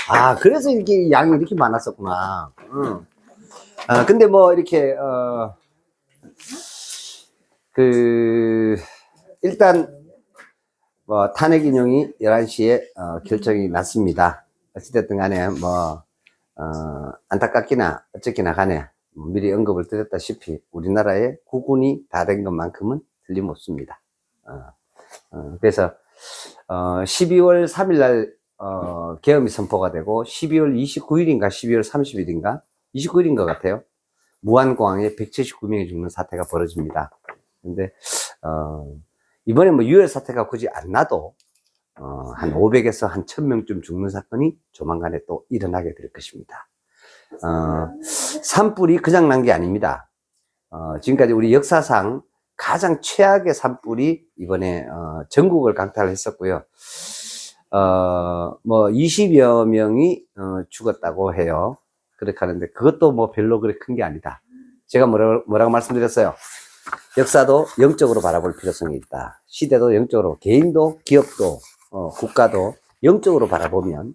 아, 그래서 이렇게 양이 이렇게 많았었구나. 근데 뭐, 이렇게, 일단, 뭐, 탄핵 인용이 11시에, 결정이 났습니다. 어찌됐든 간에, 뭐, 안타깝기나, 어쨌기나 간에, 미리 언급을 드렸다시피, 우리나라의 국군이 다 된 것만큼은 틀림없습니다. 그래서, 12월 3일 날, 계엄이 선포가 되고, 12월 29일인가, 12월 30일인가, 29일인 것 같아요. 무안공항에 179명이 죽는 사태가 벌어집니다. 근데, 이번에 뭐 유혈 사태가 굳이 안 나도, 한 500에서 한 1000명쯤 죽는 사건이 조만간에 또 일어나게 될 것입니다. 산불이 그냥 난 게 아닙니다. 지금까지 우리 역사상 가장 최악의 산불이 이번에, 전국을 강탈했었고요. 뭐 20여 명이, 죽었다고 해요. 그렇게 하는데 그것도 뭐 별로 그렇게 큰 게 아니다. 제가 뭐라고 말씀드렸어요? 역사도 영적으로 바라볼 필요성이 있다. 시대도 영적으로, 개인도, 기업도, 국가도 영적으로 바라보면,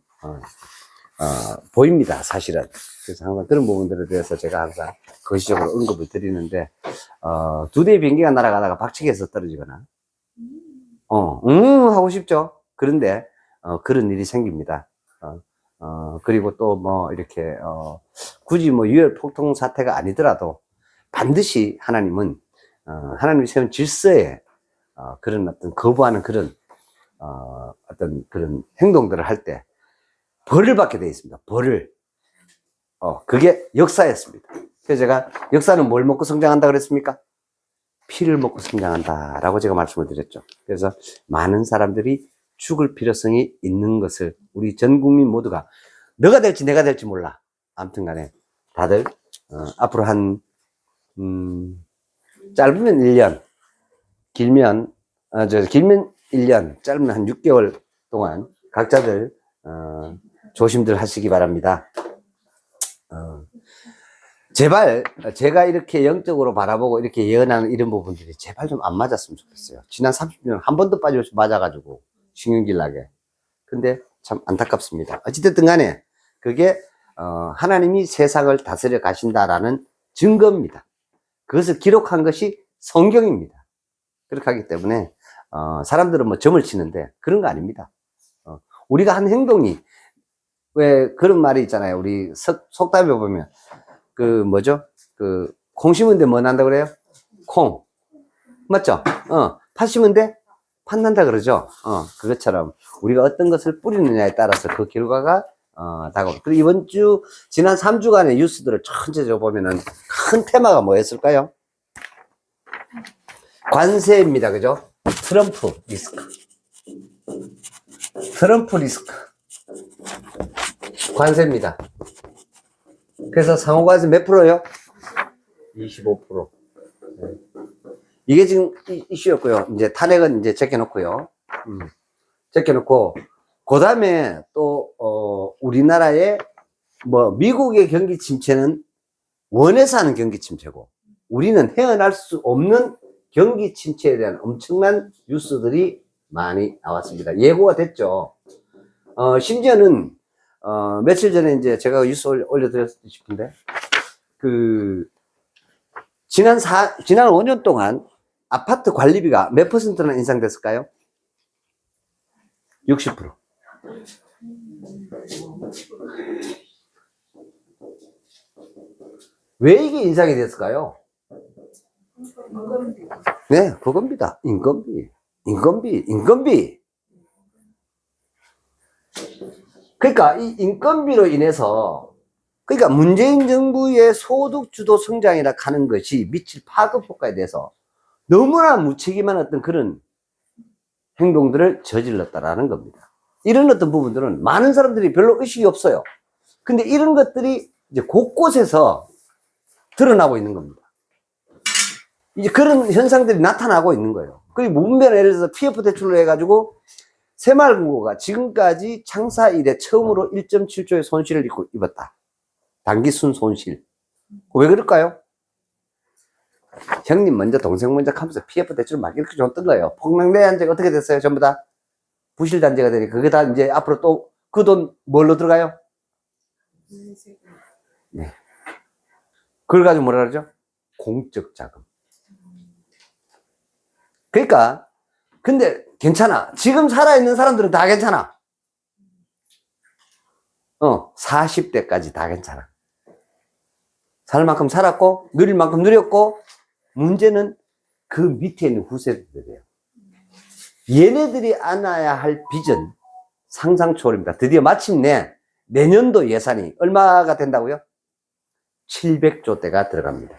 보입니다, 사실은. 그래서 항상 그런 부분들에 대해서 제가 항상 거시적으로 언급을 드리는데, 2대의 비행기가 날아가다가 박치기에서 떨어지거나, 하고 싶죠. 그런데, 그런 일이 생깁니다. 그리고 또 뭐, 이렇게, 굳이 뭐, 유혈 폭동 사태가 아니더라도, 반드시 하나님은, 하나님이 세운 질서에, 그런 어떤 거부하는 그런, 어떤 그런 행동들을 할 때, 벌을 받게 되어 있습니다. 벌을. 그게 역사였습니다. 그래서 제가 역사는 뭘 먹고 성장한다 그랬습니까? 피를 먹고 성장한다라고 제가 말씀을 드렸죠. 그래서 많은 사람들이 죽을 필요성이 있는 것을 우리 전 국민 모두가 너가 될지 내가 될지 몰라. 아무튼 간에 다들 앞으로 한 짧으면 1년, 길면 1년, 짧으면 한 6개월 동안 각자들 조심들 하시기 바랍니다. 제발 제가 이렇게 영적으로 바라보고 이렇게 예언하는 이런 부분들이 제발 좀 안 맞았으면 좋겠어요. 지난 30년 한 번도 빠짐없이 맞아가지고 신경질 나게. 근데 참 안타깝습니다. 어찌됐든 간에 그게 하나님이 세상을 다스려 가신다라는 증거입니다. 그것을 기록한 것이 성경입니다. 그렇게 하기 때문에 사람들은 뭐 점을 치는데 그런 거 아닙니다. 우리가 한 행동이 왜 그런 말이 있잖아요. 우리 속담에 보면 콩 심은 데 뭐 난다 그래요? 콩. 맞죠? 팥 심은 데 팥 난다 그러죠? 그것처럼 우리가 어떤 것을 뿌리느냐에 따라서 그 결과가 다가옵니다. 그리고 지난 3주간의 뉴스들을 전체적으로 보면은 큰 테마가 뭐였을까요? 관세입니다. 그죠? 트럼프 리스크. 트럼프 리스크. 관세입니다. 그래서 상호관세 몇 프로요? 25%. 이게 지금 이슈였고요. 이제 탄핵은 이제 제껴놓고요. 제껴놓고, 그 다음에 또, 우리나라의, 뭐, 미국의 경기 침체는 원해서 하는 경기 침체고, 우리는 헤어날 수 없는 경기 침체에 대한 엄청난 뉴스들이 많이 나왔습니다. 예고가 됐죠. 심지어는, 며칠 전에 이제 제가 뉴스 올려드렸을 싶은데, 지난 5년 동안 아파트 관리비가 몇 퍼센트나 인상됐을까요? 60%. 왜 이게 인상이 됐을까요? 네, 그겁니다. 인건비. 그러니까 이 인건비로 인해서 그러니까 문재인 정부의 소득주도 성장이라 하는 것이 미칠 파급 효과에 대해서 너무나 무책임한 어떤 그런 행동들을 저질렀다라는 겁니다. 이런 어떤 부분들은 많은 사람들이 별로 의식이 없어요. 근데 이런 것들이 이제 곳곳에서 드러나고 있는 겁니다. 이제 그런 현상들이 나타나고 있는 거예요. 그리고 문변 예를 들어서 PF 대출로 해가지고 새마을금고가 지금까지 창사 이래 처음으로 1.7조의 손실을 입었다. 단기순 손실. 왜 그럴까요? 형님 먼저 동생 먼저 하면서 PF 대출 막 이렇게 줬던 거예요. 폭락내 한제가 어떻게 됐어요? 전부 다 부실단지가 되니까 그게 다 이제 앞으로 또 그 돈 뭘로 들어가요? 네. 그걸 가지고 뭐라 그러죠? 공적 자금. 그러니까, 근데 괜찮아. 지금 살아있는 사람들은 다 괜찮아. 40대까지 다 괜찮아. 살 만큼 살았고, 누릴 만큼 누렸고, 문제는 그 밑에 있는 후세들이에요. 얘네들이 안아야 할 비전, 상상 초월입니다. 드디어 마침내 내년도 예산이 얼마가 된다고요? 700조 대가 들어갑니다.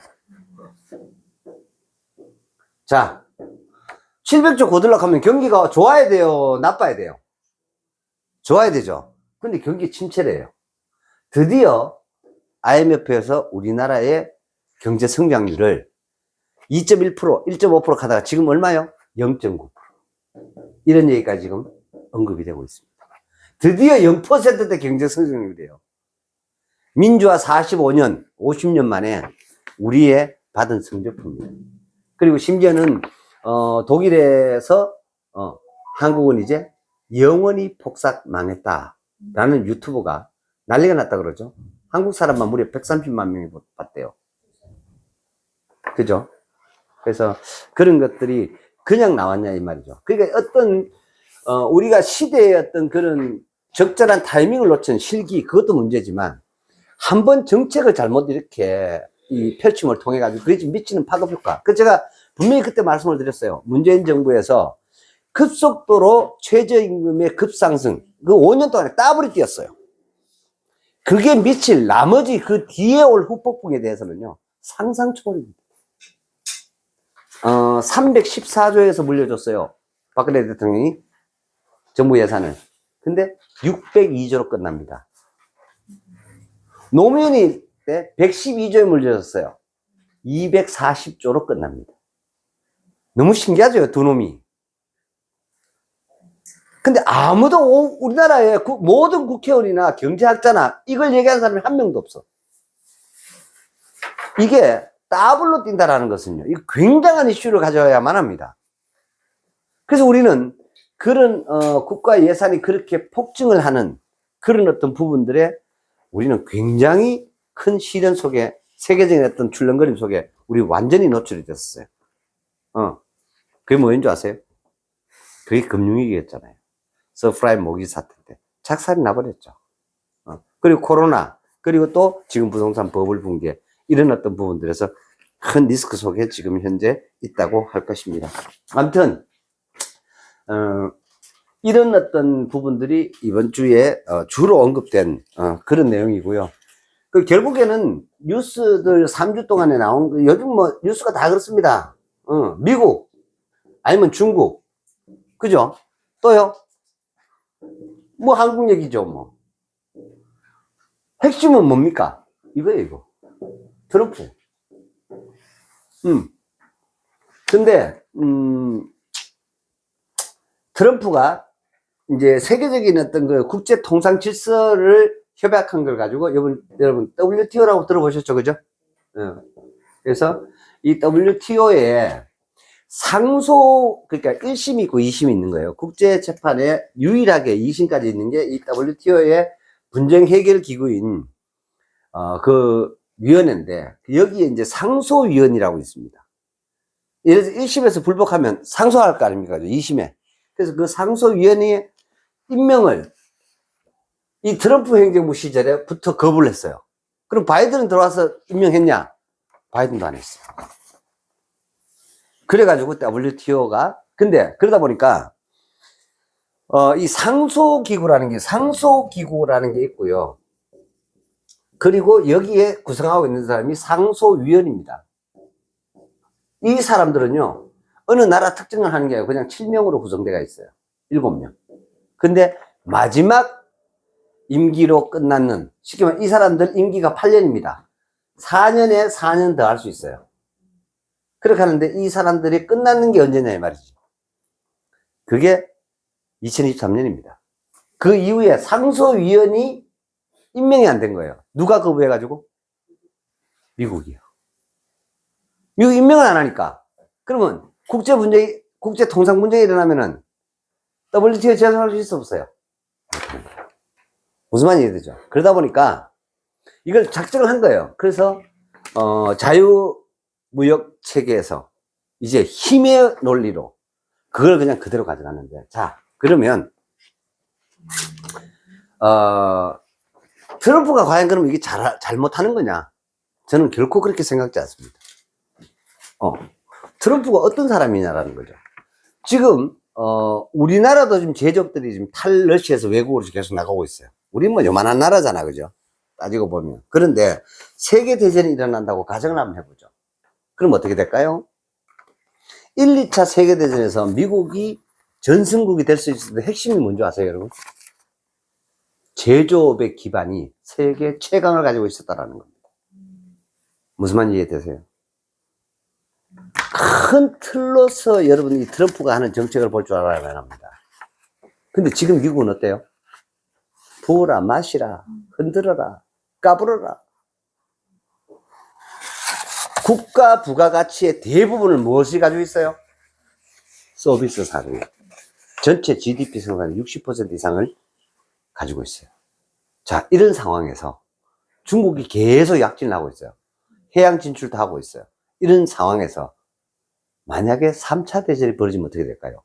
자, 700조 고들락하면 경기가 좋아야 돼요? 나빠야 돼요? 좋아야 되죠. 근데 경기 침체래요. 드디어 IMF에서 우리나라의 경제 성장률을 2.1%, 1.5% 가다가 지금 얼마요? 0.9%. 이런 얘기가 지금 언급이 되고 있습니다. 드디어 0%대 경제 성장률이에요. 민주화 45년, 50년 만에 우리의 받은 성적표입니다. 그리고 심지어는 독일에서 한국은 이제 영원히 폭삭 망했다라는 유튜브가 난리가 났다 그러죠. 한국 사람만 무려 130만 명이 봤대요. 그죠? 그래서 그런 것들이 그냥 나왔냐 이 말이죠. 그러니까 어떤 우리가 시대의 어떤 그런 적절한 타이밍을 놓친 실기, 그것도 문제지만 한번 정책을 잘못 이렇게 이 펼침을 통해 가지고 그게 미치는 파급 효과. 그 제가 분명히 그때 말씀을 드렸어요. 문재인 정부에서 급속도로 최저임금의 급상승, 그 5년 동안에 더블이 뛰었어요. 그게 미칠 나머지 그 뒤에 올 후폭풍에 대해서는요, 상상 초월입니다. 314조에서 물려줬어요. 박근혜 대통령이 정부 예산을. 근데 602조로 끝납니다. 노무현이 때 112조에 물려줬어요. 240조로 끝납니다. 너무 신기하죠, 두 놈이. 근데 아무도 우리나라의 모든 국회의원이나 경제학자나 이걸 얘기하는 사람이 한 명도 없어. 이게 더블로 뛴다라는 것은요, 이 굉장한 이슈를 가져야만 합니다. 그래서 우리는 그런 국가 예산이 그렇게 폭증을 하는 그런 어떤 부분들에 우리는 굉장히 큰 시련 속에, 세계적인 어떤 출렁거림 속에 우리 완전히 노출이 됐었어요. 그게 뭐인 줄 아세요? 그게 금융위기였잖아요. 서프라임 모기 사태 때 착살이 나버렸죠. 그리고 코로나, 그리고 또 지금 부동산 버블 붕괴, 이런 어떤 부분들에서 큰 리스크 속에 지금 현재 있다고 할 것입니다. 아무튼 이런 어떤 부분들이 이번 주에 주로 언급된 그런 내용이고요. 그 결국에는 뉴스들 3주 동안에 나온, 요즘 뭐 뉴스가 다 그렇습니다. 미국 아니면 중국, 그죠? 또요, 뭐 한국 얘기죠. 뭐 핵심은 뭡니까? 이거예요, 이거. 트럼프. 근데 트럼프가 이제 세계적인 어떤 그 국제 통상 질서를 협약한 걸 가지고, 여러분 WTO라고 들어보셨죠, 그죠? 그래서 이 WTO에 상소, 그러니까 1심이 있고 2심이 있는 거예요. 국제재판에 유일하게 2심까지 있는 게 이 WTO의 분쟁 해결 기구인 그 위원회인데, 여기에 이제 상소위원이라고 있습니다. 예를 들어서 1심에서 불복하면 상소할 거 아닙니까? 2심에. 그래서 그 상소위원회의 임명을 이 트럼프 행정부 시절에부터 거부를 했어요. 그럼 바이든은 들어와서 임명했냐? 바이든도 안 했어요. 그래가지고 WTO가, 근데 그러다 보니까 이 상소기구라는 게 있고요. 그리고 여기에 구성하고 있는 사람이 상소위원입니다. 이 사람들은요, 어느 나라 특정을 하는 게 아니고 그냥 7명으로 구성되어 있어요. 7명. 근데 마지막 임기로 끝났는, 쉽게 말하면 이 사람들 임기가 8년입니다. 4년에 4년 더 할 수 있어요. 그렇게 하는데 이 사람들이 끝났는 게 언제냐 이 말이지. 그게 2023년입니다. 그 이후에 상소위원이 임명이 안 된 거예요. 누가 거부해가지고? 미국이요. 미국 임명을 안 하니까. 그러면 국제 통상 분쟁이 일어나면은 WTO에 제소할 수 있어 없어요? 무슨 말인지 이해되죠? 그러다 보니까 이걸 작정을 한 거예요. 그래서, 자유무역 체계에서 이제 힘의 논리로 그걸 그냥 그대로 가져가는데. 자, 그러면, 트럼프가 과연 그럼 이게 잘못하는 거냐? 저는 결코 그렇게 생각지 않습니다. 트럼프가 어떤 사람이냐라는 거죠. 지금, 우리나라도 지금 제조업들이 지금 탈러시아에서 외국으로 계속 나가고 있어요. 우린 뭐 요만한 나라잖아, 그죠? 따지고 보면. 그런데 세계대전이 일어난다고 가정을 한번 해보죠. 그럼 어떻게 될까요? 1, 2차 세계대전에서 미국이 전승국이 될 수 있었는데 핵심이 뭔지 아세요, 여러분? 제조업의 기반이 세계 최강을 가지고 있었다라는 겁니다. 무슨 말인지 이해되세요? 큰 틀로서 여러분이 트럼프가 하는 정책을 볼 줄 알아야 합니다. 근데 지금 미국은 어때요? 부어라, 마시라, 흔들어라, 까불어라. 국가 부가가치의 대부분을 무엇이 가지고 있어요? 서비스 산업. 전체 GDP 성장의 60% 이상을 가지고 있어요. 자, 이런 상황에서 중국이 계속 약진을 하고 있어요. 해양 진출도 하고 있어요. 이런 상황에서 만약에 3차 대전이 벌어지면 어떻게 될까요?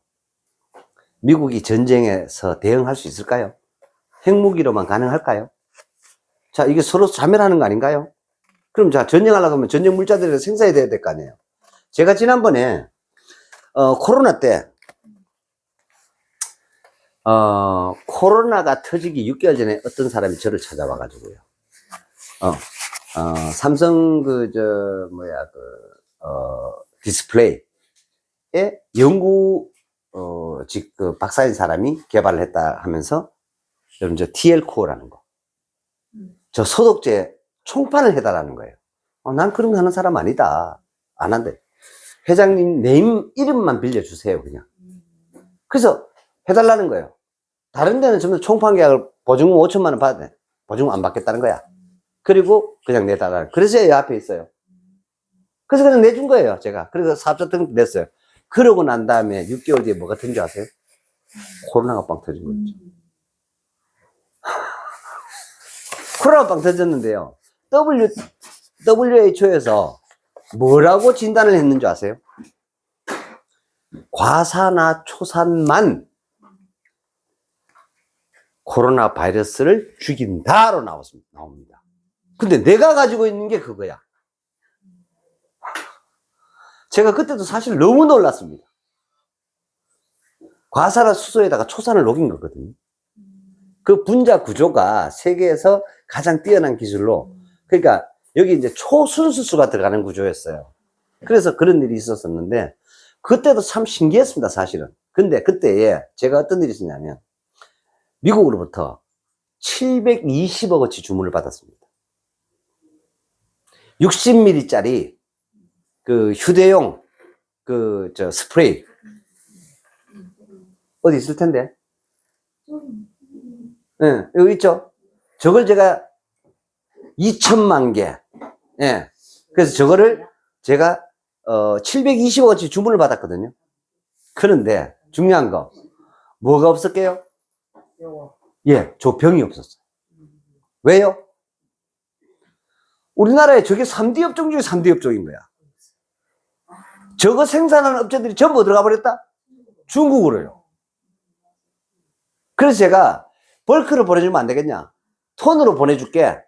미국이 전쟁에서 대응할 수 있을까요? 핵무기로만 가능할까요? 자, 이게 서로 자멸하는 거 아닌가요? 그럼 자, 전쟁하려고 하면 전쟁 물자들을 생산해야 될 거 아니에요? 제가 지난번에, 코로나 때, 코로나가 터지기 6개월 전에 어떤 사람이 저를 찾아와가지고요. 삼성 디스플레이에 연구, 박사인 사람이 개발을 했다 하면서, 여러분, TL코어라는 거. 저 소독제 총판을 해달라는 거예요. 난 그런 거 하는 사람 아니다. 안 한대. 회장님 네임 이름만 빌려주세요, 그냥. 그래서 해달라는 거예요. 다른 데는 전부 총판 계약을 보증금 5천만 원 받아. 보증금 안 받겠다는 거야. 그리고 그냥 내달라. 그래서 이 앞에 있어요. 그래서 그냥 내준 거예요, 제가. 그래서 사업자 등록 냈어요. 그러고 난 다음에 6개월 뒤에 뭐가 든 줄 아세요? 코로나가 빵 터진 거죠. 코로나가 빵 터졌는데요. WHO에서 뭐라고 진단을 했는 줄 아세요? 과사나 초산만 코로나 바이러스를 죽인다로 나옵니다. 근데 내가 가지고 있는 게 그거야. 제가 그때도 사실 너무 놀랐습니다. 과사나 수소에다가 초산을 녹인 거거든요. 그 분자 구조가 세계에서 가장 뛰어난 기술로, 그러니까 여기 이제 초순수수가 들어가는 구조였어요. 그래서 그런 일이 있었었는데, 그때도 참 신기했습니다, 사실은. 근데 그때에 제가 어떤 일이 있었냐면, 미국으로부터 720억어치 주문을 받았습니다. 60ml짜리 그 휴대용 스프레이. 어디 있을 텐데? 네, 여기 있죠? 저걸 제가 2천만 개. 예. 그래서 저거를 제가, 720억어치 주문을 받았거든요. 그런데 중요한 거, 뭐가 없었게요? 예, 조병이 없었어요. 왜요? 우리나라에 저게 3D 업종 중에 3D 업종인 거야. 저거 생산하는 업체들이 전부 들어가 버렸다? 중국으로요. 그래서 제가 벌크로 보내주면 안 되겠냐? 톤으로 보내줄게.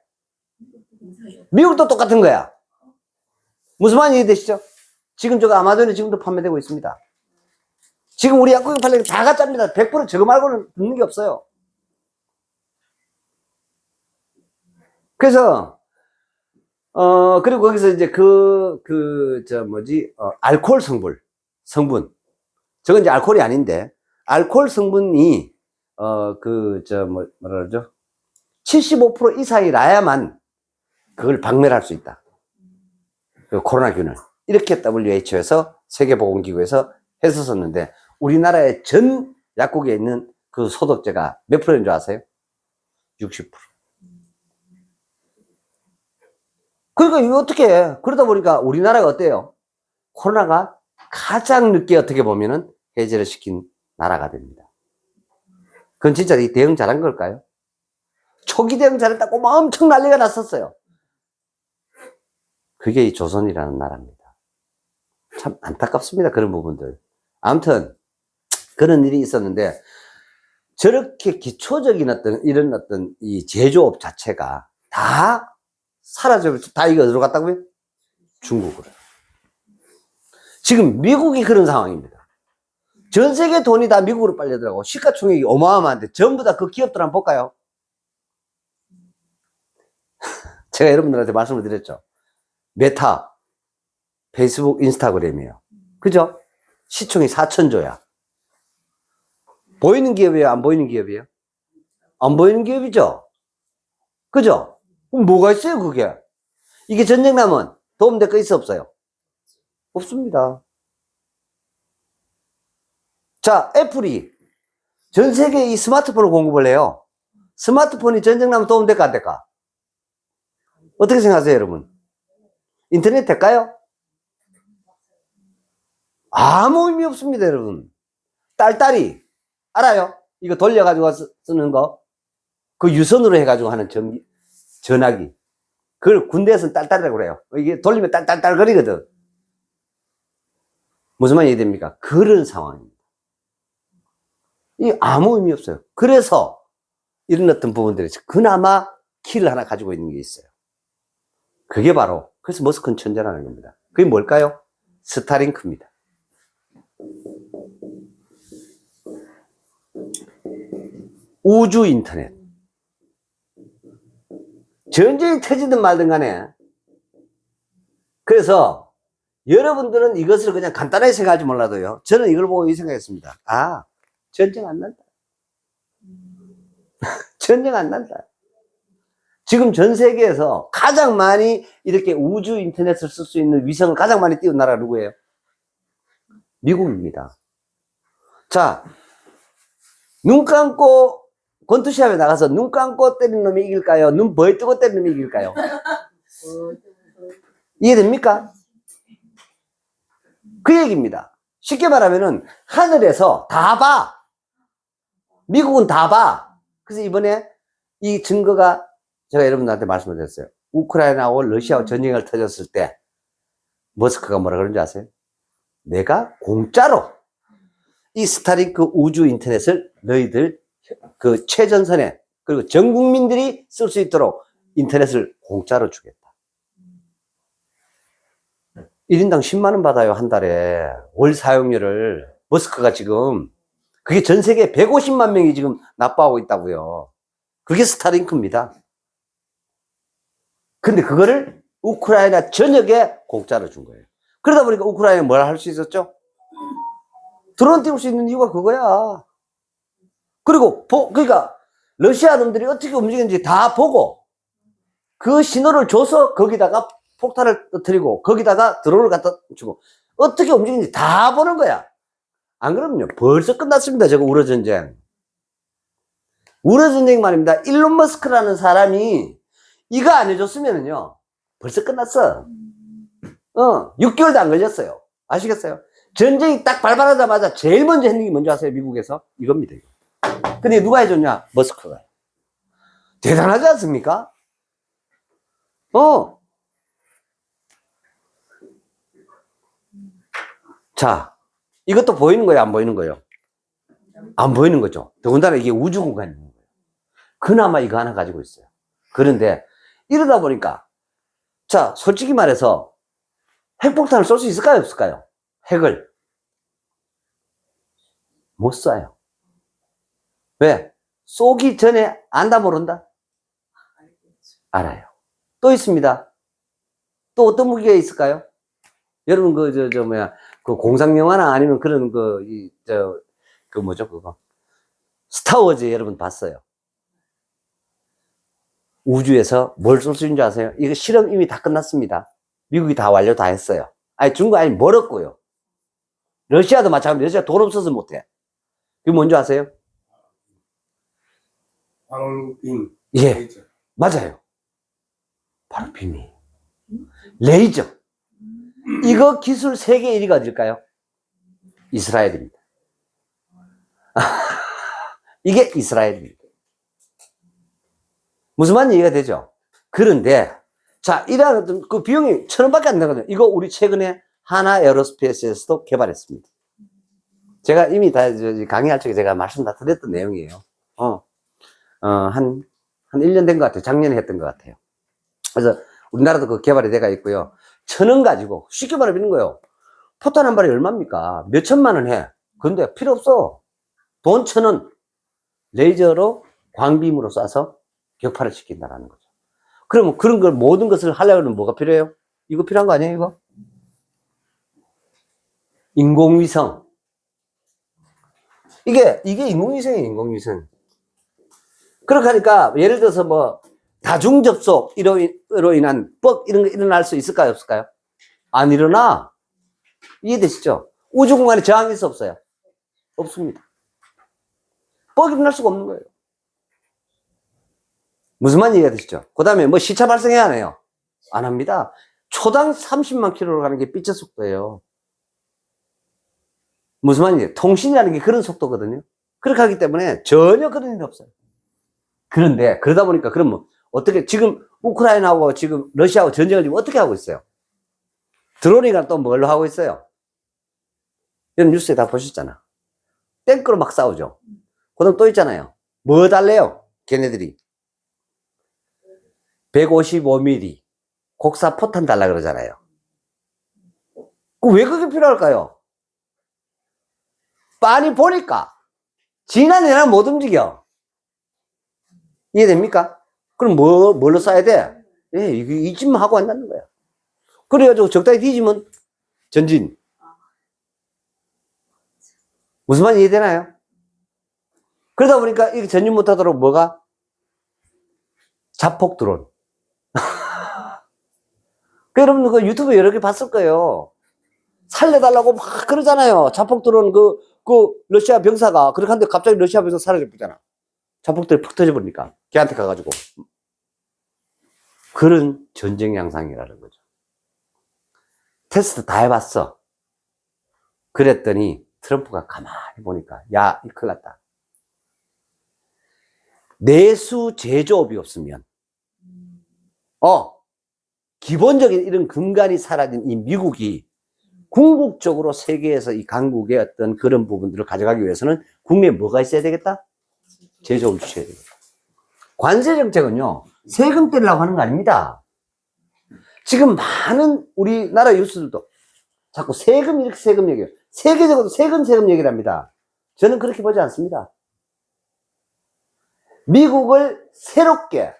미국도 똑같은 거야. 무슨 말인지 이해되시죠? 지금 저거 아마존에 지금도 판매되고 있습니다. 지금 우리 약국에 팔리는 다 가짜입니다. 100% 저거 말고는 듣는 게 없어요. 그래서, 그리고 거기서 이제 알코올 성분. 저건 이제 알코올이 아닌데, 알코올 성분이, 뭐라 그러죠? 75% 이상이 나야만 그걸 박멸할 수 있다. 그 코로나균을. 이렇게 WHO에서 세계보건기구에서 했었었는데, 우리나라의 전 약국에 있는 그 소독제가 몇 프로인 줄 아세요? 60%. 그러니까 이거 어떻게 해? 그러다 보니까 우리나라가 어때요? 코로나가 가장 늦게 어떻게 보면은 해제를 시킨 나라가 됩니다. 그건 진짜 이 대응 잘한 걸까요? 초기 대응 잘했다고 막 엄청 난리가 났었어요. 그게 이 조선이라는 나라입니다. 참 안타깝습니다. 그런 부분들. 아무튼 그런 일이 있었는데 저렇게 기초적인 이런 이 제조업 자체가 다 사라져, 다 이거 어디로 갔다고요? 중국으로. 지금 미국이 그런 상황입니다. 전 세계 돈이 다 미국으로 빨려들어가고 시가총액이 어마어마한데 전부 다 그 기업들 한번 볼까요? 제가 여러분들한테 말씀을 드렸죠. 메타, 페이스북, 인스타그램이에요. 그죠? 시총이 4천조야. 보이는 기업이에요? 안 보이는 기업이에요? 안 보이는 기업이죠? 그죠? 그럼 뭐가 있어요, 그게? 이게 전쟁 나면 도움될 거 있어, 없어요? 없습니다. 자, 애플이 전 세계에 이 스마트폰을 공급을 해요. 스마트폰이 전쟁 나면 도움될까, 안 될까? 어떻게 생각하세요, 여러분? 인터넷 될까요? 아무 의미 없습니다, 여러분. 딸딸이 알아요? 이거 돌려가지고 쓰는 거. 그 유선으로 해가지고 하는 전화기. 그걸 군대에서는 딸딸이라고 그래요. 이게 돌리면 딸딸딸 거리거든. 무슨 말이 이해됩니까? 그런 상황입니다. 이 아무 의미 없어요. 그래서 이런 어떤 부분들이 그나마 키를 하나 가지고 있는 게 있어요. 그게 바로, 그래서 머스크는 천재라는 겁니다. 그게 뭘까요? 스타링크입니다. 우주 인터넷. 전쟁이 터지든 말든 간에. 그래서 여러분들은 이것을 그냥 간단하게 생각하지 몰라도요. 저는 이걸 보고 이 생각했습니다. 아, 전쟁 안 난다. 전쟁 안 난다. 지금 전 세계에서 가장 많이 이렇게 우주 인터넷을 쓸 수 있는 위성을 가장 많이 띄운 나라가 누구예요? 미국입니다. 자, 눈 감고 권투시합에 나가서 눈 감고 때리는 놈이 이길까요? 눈 벌뜨고 때리는 놈이 이길까요? 이해됩니까? 그 얘기입니다. 쉽게 말하면은 하늘에서 다 봐. 미국은 다 봐. 그래서 이번에 이 증거가 제가 여러분들한테 말씀을 드렸어요. 우크라이나하고 러시아하고 전쟁을 터졌을 때 머스크가 뭐라 그런지 아세요? 내가 공짜로 이 스타링크 우주 인터넷을 너희들 그 최전선에 그리고 전 국민들이 쓸 수 있도록 인터넷을 공짜로 주겠다. 1인당 10만 원 받아요, 한 달에. 월 사용료를. 머스크가 지금 그게 전 세계 150만 명이 지금 납부하고 있다고요. 그게 스타링크입니다. 근데 그거를 우크라이나 전역에 공짜로 준 거예요. 그러다 보니까 우크라이나는 뭘 할 수 있었죠? 드론 띄울 수 있는 이유가 그거야. 그리고 그러니까 러시아 놈들이 어떻게 움직이는지 다 보고 그 신호를 줘서 거기다가 폭탄을 터뜨리고 거기다가 드론을 갖다 주고 어떻게 움직이는지 다 보는 거야. 안 그러면요 벌써 끝났습니다. 저거 우라전쟁. 우라전쟁 말입니다. 일론 머스크라는 사람이 이거 안 해줬으면은요 벌써 끝났어. 6개월도 안 걸렸어요. 아시겠어요? 전쟁이 딱 발발하자마자 제일 먼저 했는 게 뭔지 아세요? 미국에서? 이겁니다. 이거. 근데 누가 해줬냐? 머스크가. 대단하지 않습니까? 자, 이것도 보이는 거예요? 안 보이는 거예요? 안 보이는 거죠. 더군다나 이게 우주 공간이 있는 거예요. 그나마 이거 하나 가지고 있어요. 그런데 이러다 보니까 자, 솔직히 말해서 핵폭탄을 쏠 수 있을까요? 없을까요? 핵을 못 쏴요. 왜? 쏘기 전에 안다 모른다? 알아요. 또 있습니다. 또 어떤 무기가 있을까요? 여러분 그 공상 영화나 아니면 그런 그 뭐죠 그거 스타워즈 여러분 봤어요? 우주에서 뭘 쏠 수 있는 줄 아세요? 이거 실험 이미 다 끝났습니다. 미국이 다 완료 다 했어요. 아니 중국 아니 멀었고요. 러시아도 마찬가지로 러시아 돈 없어서 못해. 그게 뭔지 아세요? 광빔. 예, 레이저. 맞아요. 바로 비밀. 레이저. 이거 기술 세계 1위가 어딜까요? 이스라엘입니다. 이게 이스라엘입니다. 무슨 말인지 이해가 되죠? 그런데 자, 이러한 그 비용이 1,000원밖에 안 되거든요. 이거 우리 최근에 하나 에어로스페이스에서도 개발했습니다. 제가 이미 다 강의할 적에 제가 말씀 다 드렸던 내용이에요. 한 1년 된 것 같아요. 작년에 했던 것 같아요. 그래서 우리나라도 그 개발이 돼가 있고요. 1,000원 가지고 쉽게 말하면 거예요. 포탄 한 발이 얼마입니까? 몇 천만 원 해. 근데 필요 없어. 돈 1,000원. 레이저로 광빔으로 쏴서 격파를 시킨다라는 거죠. 그러면 그런 걸 모든 것을 하려면 뭐가 필요해요? 이거 필요한 거 아니에요, 이거? 인공위성. 이게 인공위성이에요, 인공위성. 그렇게 하니까, 예를 들어서 뭐, 다중접속으로 인한 이런 거 일어날 수 있을까요, 없을까요? 안 일어나. 이해되시죠? 우주공간에 저항이 있어, 없어요? 없습니다. 일어날 수가 없는 거예요. 무슨 말인지 이해되시죠? 그 다음에 뭐 시차 발생해야 하네요? 안 합니다. 초당 30만 킬로로 가는 게 빛의 속도예요. 무슨 말인지, 통신이라는 게 그런 속도거든요. 그렇게 하기 때문에 전혀 그런 일이 없어요. 그런데, 그러다 보니까, 그러면 어떻게, 지금 우크라이나하고 지금 러시아하고 전쟁을 지금 어떻게 하고 있어요? 드론이가 또 뭘로 하고 있어요? 이런 뉴스에 다 보셨잖아. 탱크로 막 싸우죠. 그 다음 또 있잖아요. 뭐 달래요? 걔네들이. 155mm 곡사 포탄 달라 그러잖아요. 왜 그게 필요할까요? 빤히 보니까 지난 애랑 못 움직여. 이해됩니까? 그럼 뭘로 쏴야 돼? 예, 이 집만 하고 한다는 거야. 그래가지고 적당히 뒤지면 전진. 무슨 말인지 이해되나요? 그러다 보니까 이게 전진 못하도록 뭐가? 자폭 드론. 여러분 그 유튜브 여러 개 봤을 거예요. 살려달라고 막 그러잖아요. 자폭 드론 그 러시아 병사가 그렇게 하는데 갑자기 러시아 병사 사라져버리잖아. 자폭들이 푹 터져버리니까 걔한테 가가지고. 그런 전쟁 양상이라는 거죠. 테스트 다 해봤어. 그랬더니 트럼프가 가만히 보니까 야, 이 큰일 났다. 내수 제조업이 없으면 기본적인 이런 근간이 사라진 이 미국이 궁극적으로 세계에서 이 강국의 어떤 그런 부분들을 가져가기 위해서는 국내에 뭐가 있어야 되겠다? 제조업을 주셔야 되겠다. 관세 정책은요, 세금 떼려고 하는 거 아닙니다. 지금 많은 우리나라 뉴스들도 자꾸 세금 이렇게 세금 얘기해요. 세계적으로 세금 얘기를 합니다. 저는 그렇게 보지 않습니다. 미국을 새롭게,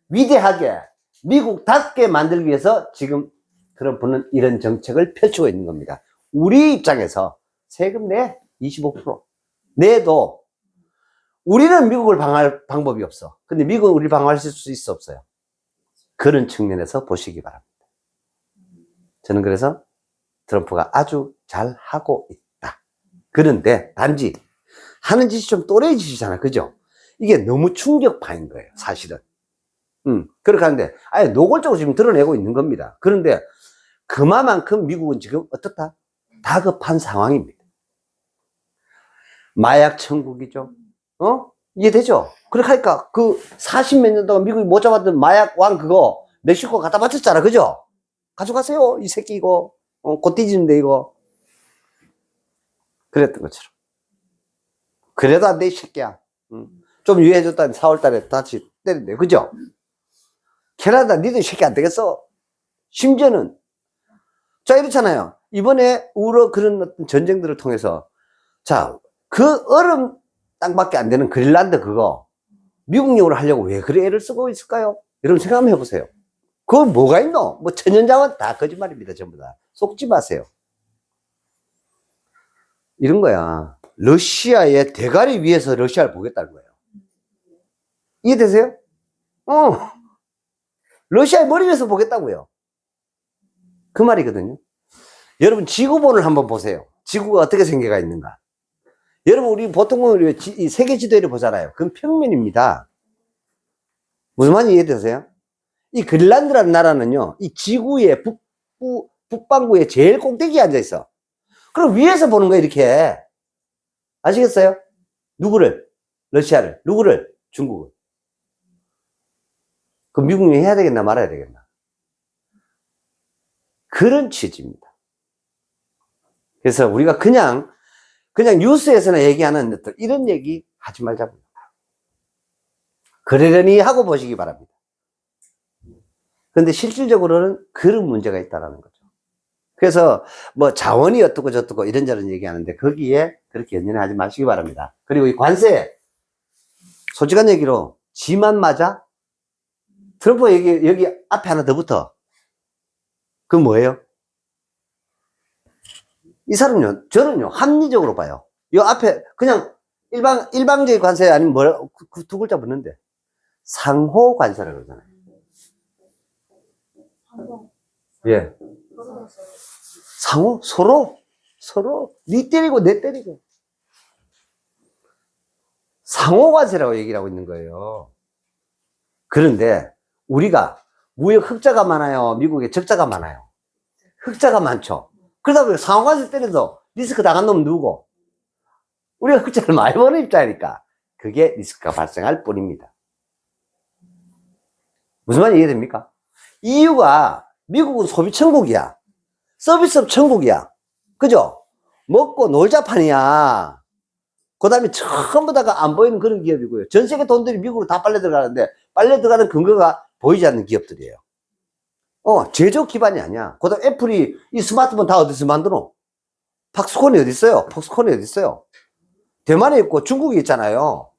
위대하게, 미국답게 만들기 위해서 지금 트럼프는 이런 정책을 펼치고 있는 겁니다. 우리 입장에서 세금 내 25% 내도 우리는 미국을 방어할 방법이 없어. 근데 미국은 우리를 방어할 수 있어 없어요? 그런 측면에서 보시기 바랍니다. 저는 그래서 트럼프가 아주 잘 하고 있다. 그런데 단지 하는 짓이 좀 또래 짓이잖아. 그죠? 이게 너무 충격파인 거예요, 사실은. 그렇게 하는데 아예 노골적으로 지금 드러내고 있는 겁니다. 그런데 그만큼 미국은 지금 어떻다? 다급한 상황입니다. 마약 천국이죠. 이해되죠? 그렇게 하니까 그 40몇 년 동안 미국이 못 잡았던 마약 왕 그거 멕시코 갖다 바쳤잖아. 그죠? 가져가세요. 이 새끼 이거. 곧 뒤지는데 이거. 그랬던 것처럼. 그래도 안 돼, 이 새끼야. 좀 유해졌다니 4월 달에 다시 때린대. 그죠? 캐나다 니들 이 새끼 안 되겠어. 심지어는 자, 이렇잖아요. 이번에 우러 그런 어떤 전쟁들을 통해서 자, 그 얼음 땅밖에 안 되는 그린란드 그거 미국용으로 하려고 왜 그래 애를 쓰고 있을까요? 여러분 생각 한번 해보세요. 그거 뭐가 있노? 뭐 천연자원 다 거짓말입니다. 전부 다. 속지 마세요. 이런 거야. 러시아의 대가리 위에서 러시아를 보겠다는 거예요. 이해되세요? 러시아의 머리 위에서 보겠다고요. 그 말이거든요. 여러분 지구본을 한번 보세요. 지구가 어떻게 생겨가 있는가. 여러분 우리 보통 우리 세계 지도를 보잖아요. 그건 평면입니다. 무슨 말인지 이해되세요? 이 그린란드라는 나라는요, 이 지구의 북반구에 제일 꼭대기에 앉아 있어. 그럼 위에서 보는 거야 이렇게. 아시겠어요? 누구를? 러시아를. 누구를? 중국을. 그럼 미국이 해야 되겠나 말아야 되겠나? 그런 취지입니다. 그래서 우리가 그냥 뉴스에서나 얘기하는 이런 얘기 하지 말자고. 그러려니 하고 보시기 바랍니다. 그런데 실질적으로는 그런 문제가 있다는 거죠. 그래서 뭐 자원이 어떻고 저떻고 이런저런 얘기하는데 거기에 그렇게 연연하지 마시기 바랍니다. 그리고 이 관세, 솔직한 얘기로 지만 맞아? 트럼프 여기 앞에 하나 더 붙어. 그건 뭐예요? 이 사람은요, 저는요, 합리적으로 봐요. 요 앞에 그냥 일방적인 관세 아니면 뭐라, 그 두 글자 붙는데. 상호 관세라고 그러잖아요. 예. 상호? 서로? 니 때리고 내 때리고. 상호 관세라고 얘기를 하고 있는 거예요. 그런데 우리가 무역 흑자가 많아요? 미국에 적자가 많아요? 흑자가 많죠. 그러다 보니 상호 관세 때려도 리스크 당한 놈은 누구고? 우리가 흑자를 많이 버는 입장이니까 그게 리스크가 발생할 뿐입니다. 무슨 말인지 이해됩니까? 이유가 미국은 소비 천국이야. 서비스업 천국이야. 그죠? 먹고 놀자판이야. 그 다음에 전부 다가 안 보이는 그런 기업이고요. 전 세계 돈들이 미국으로 다 빨려 들어가는데 빨려 들어가는 근거가 보이지 않는 기업들이에요. 제조 기반이 아니야. 그 다음 애플이 이 스마트폰 다 어디서 만드노? 팍스콘이 어디 있어요? 폭스콘이 어디 있어요? 대만에 있고 중국에 있잖아요.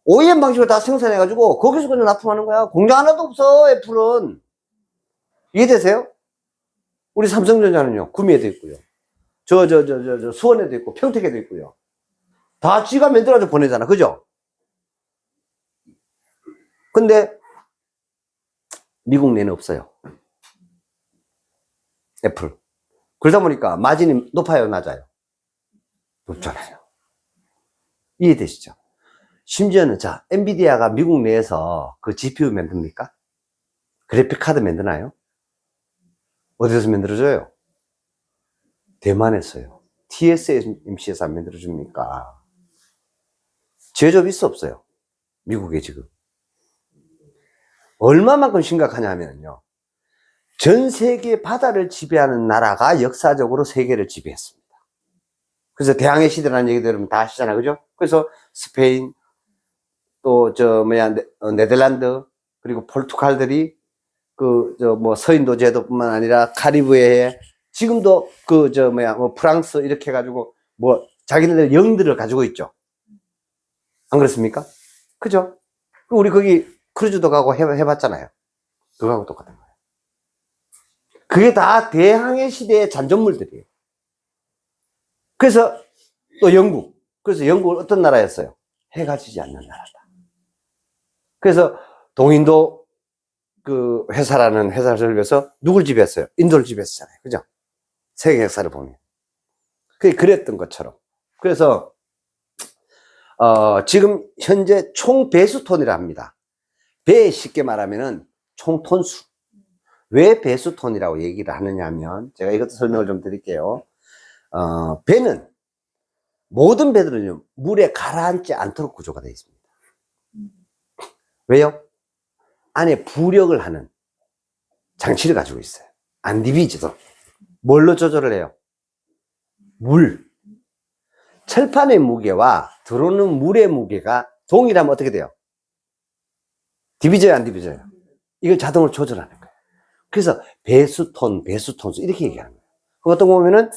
OEM 방식으로 다 생산해가지고 거기서 그냥 납품하는 거야. 공장 하나도 없어, 애플은. 이해되세요? 우리 삼성전자는요, 구미에도 있고요. 수원에도 있고, 평택에도 있고요. 다 지가 만들어서 보내잖아. 그죠? 근데, 미국 내는 없어요. 애플. 그러다 보니까 마진이 높아요, 낮아요? 높잖아요. 이해되시죠? 심지어는, 자, 엔비디아가 미국 내에서 그 GPU 만듭니까? 그래픽 카드 만드나요? 어디서 만들어줘요? 대만에서요. TSMC에서 안 만들어줍니까? 제조업이 있어 없어요? 미국에 지금. 얼마만큼 심각하냐면요. 전 세계 바다를 지배하는 나라가 역사적으로 세계를 지배했습니다. 그래서 대항해 시대라는 얘기 들으면 다 아시잖아요. 그죠? 그래서 스페인, 또 네덜란드, 그리고 포르투갈들이 서인도 제도뿐만 아니라 카리브해에 지금도 프랑스 이렇게 해가지고 자기네들 영들을 가지고 있죠. 안 그렇습니까? 그죠? 우리 거기 크루즈도 가고 해봤잖아요. 그거하고 똑같은 거예요. 그게 다 대항해 시대의 잔존물들이에요. 그래서 또 영국. 그래서 영국은 어떤 나라였어요? 해가 지지 않는 나라다. 그래서 동인도 그 회사라는 회사를 위해서 누굴 지배했어요? 인도를 지배했잖아요. 그죠? 세계 역사를 보면. 그게 그랬던 것처럼. 그래서, 지금 현재 총 배수톤이라 합니다. 배 쉽게 말하면은 총 톤수. 왜 배수톤이라고 얘기를 하느냐 하면, 제가 이것도 설명을 좀 드릴게요. 배는, 모든 배들은요, 물에 가라앉지 않도록 구조가 되어 있습니다. 왜요? 안에 부력을 하는 장치를 가지고 있어요. 안 디비지도. 뭘로 조절을 해요? 물. 철판의 무게와 들어오는 물의 무게가 동일하면 어떻게 돼요? 디비져요, 안 디비져요? 이걸 자동으로 조절하는 거예요. 그래서 배수톤수 이렇게 얘기하는 거예요. 어떤 거 보면은,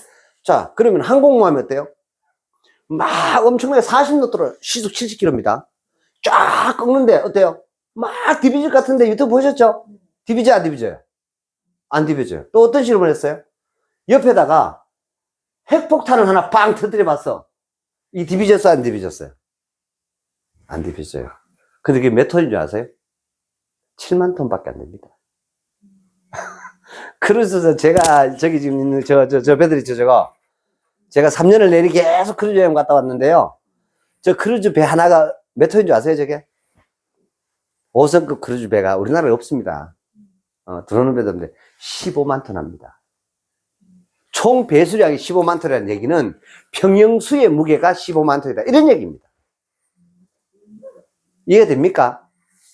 자, 그러면 항공모함이 어때요? 막 엄청나게 40노트로 시속 70km입니다. 쫙 꺾는데 어때요? 막 디비질 것 같은데 유튜브 보셨죠? 디비져요, 안 디비져요? 안 디비져요. 또 어떤 실험을 했어요? 옆에다가 핵폭탄을 하나 빵 터뜨려 봤어. 이 디비졌어요, 안 디비졌어요? 안 디비져요. 근데 그게 몇 톤인 줄 아세요? 7만 톤밖에 안 됩니다. 그래서 제가 저기 지금 있는 저 배들 있죠, 저거. 제가 3년을 내리 계속 크루즈 여행 갔다 왔는데요. 저 크루즈 배 하나가 몇 톤인 줄 아세요, 저게? 5성급 크루즈 배가 우리나라에 없습니다. 들어오는 배도 없는데 15만 톤 합니다. 총 배수량이 15만 톤이라는 얘기는 평형수의 무게가 15만 톤이다. 이런 얘기입니다. 이해됩니까?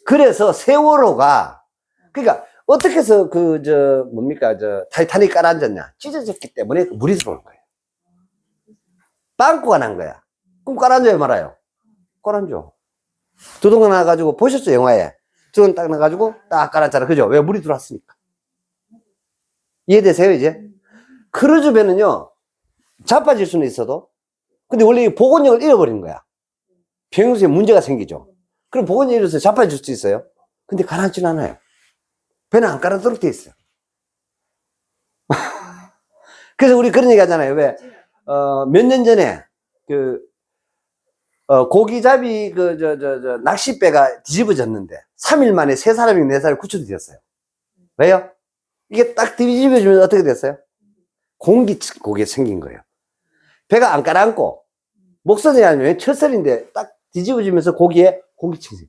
그래서 세월호가, 그러니까 어떻게 해서 뭡니까, 타이타닉 깔아앉았냐? 찢어졌기 때문에 물이 들어오는 거예요. 빵꾸가 난 거야. 그럼 깔아앉아요, 말아요? 깔아앉아. 두둥 나가지고, 보셨죠, 영화에? 두둥 딱 나가지고, 딱 깔았잖아. 그죠? 왜? 물이 들어왔으니까. 이해되세요, 이제? 크루즈 배는요, 자빠질 수는 있어도, 근데 원래 이 복원력을 잃어버린 거야. 평소에 문제가 생기죠. 그럼 복원력이 잃어서 자빠질 수도 있어요. 근데 가라앉진 않아요. 배는 안 깔아도록 돼 있어요. 그래서 우리 그런 얘기 하잖아요. 왜, 몇 년 전에, 고기잡이, 낚싯배가 뒤집어졌는데, 3일 만에 3사람이 4사람이 구출되었어요. 왜요? 이게 딱 뒤집어지면 어떻게 됐어요? 고기에 생긴 거예요. 배가 안 깔아앉고, 목선이 아니면 철선인데 딱 뒤집어지면서 고기에 공기층이,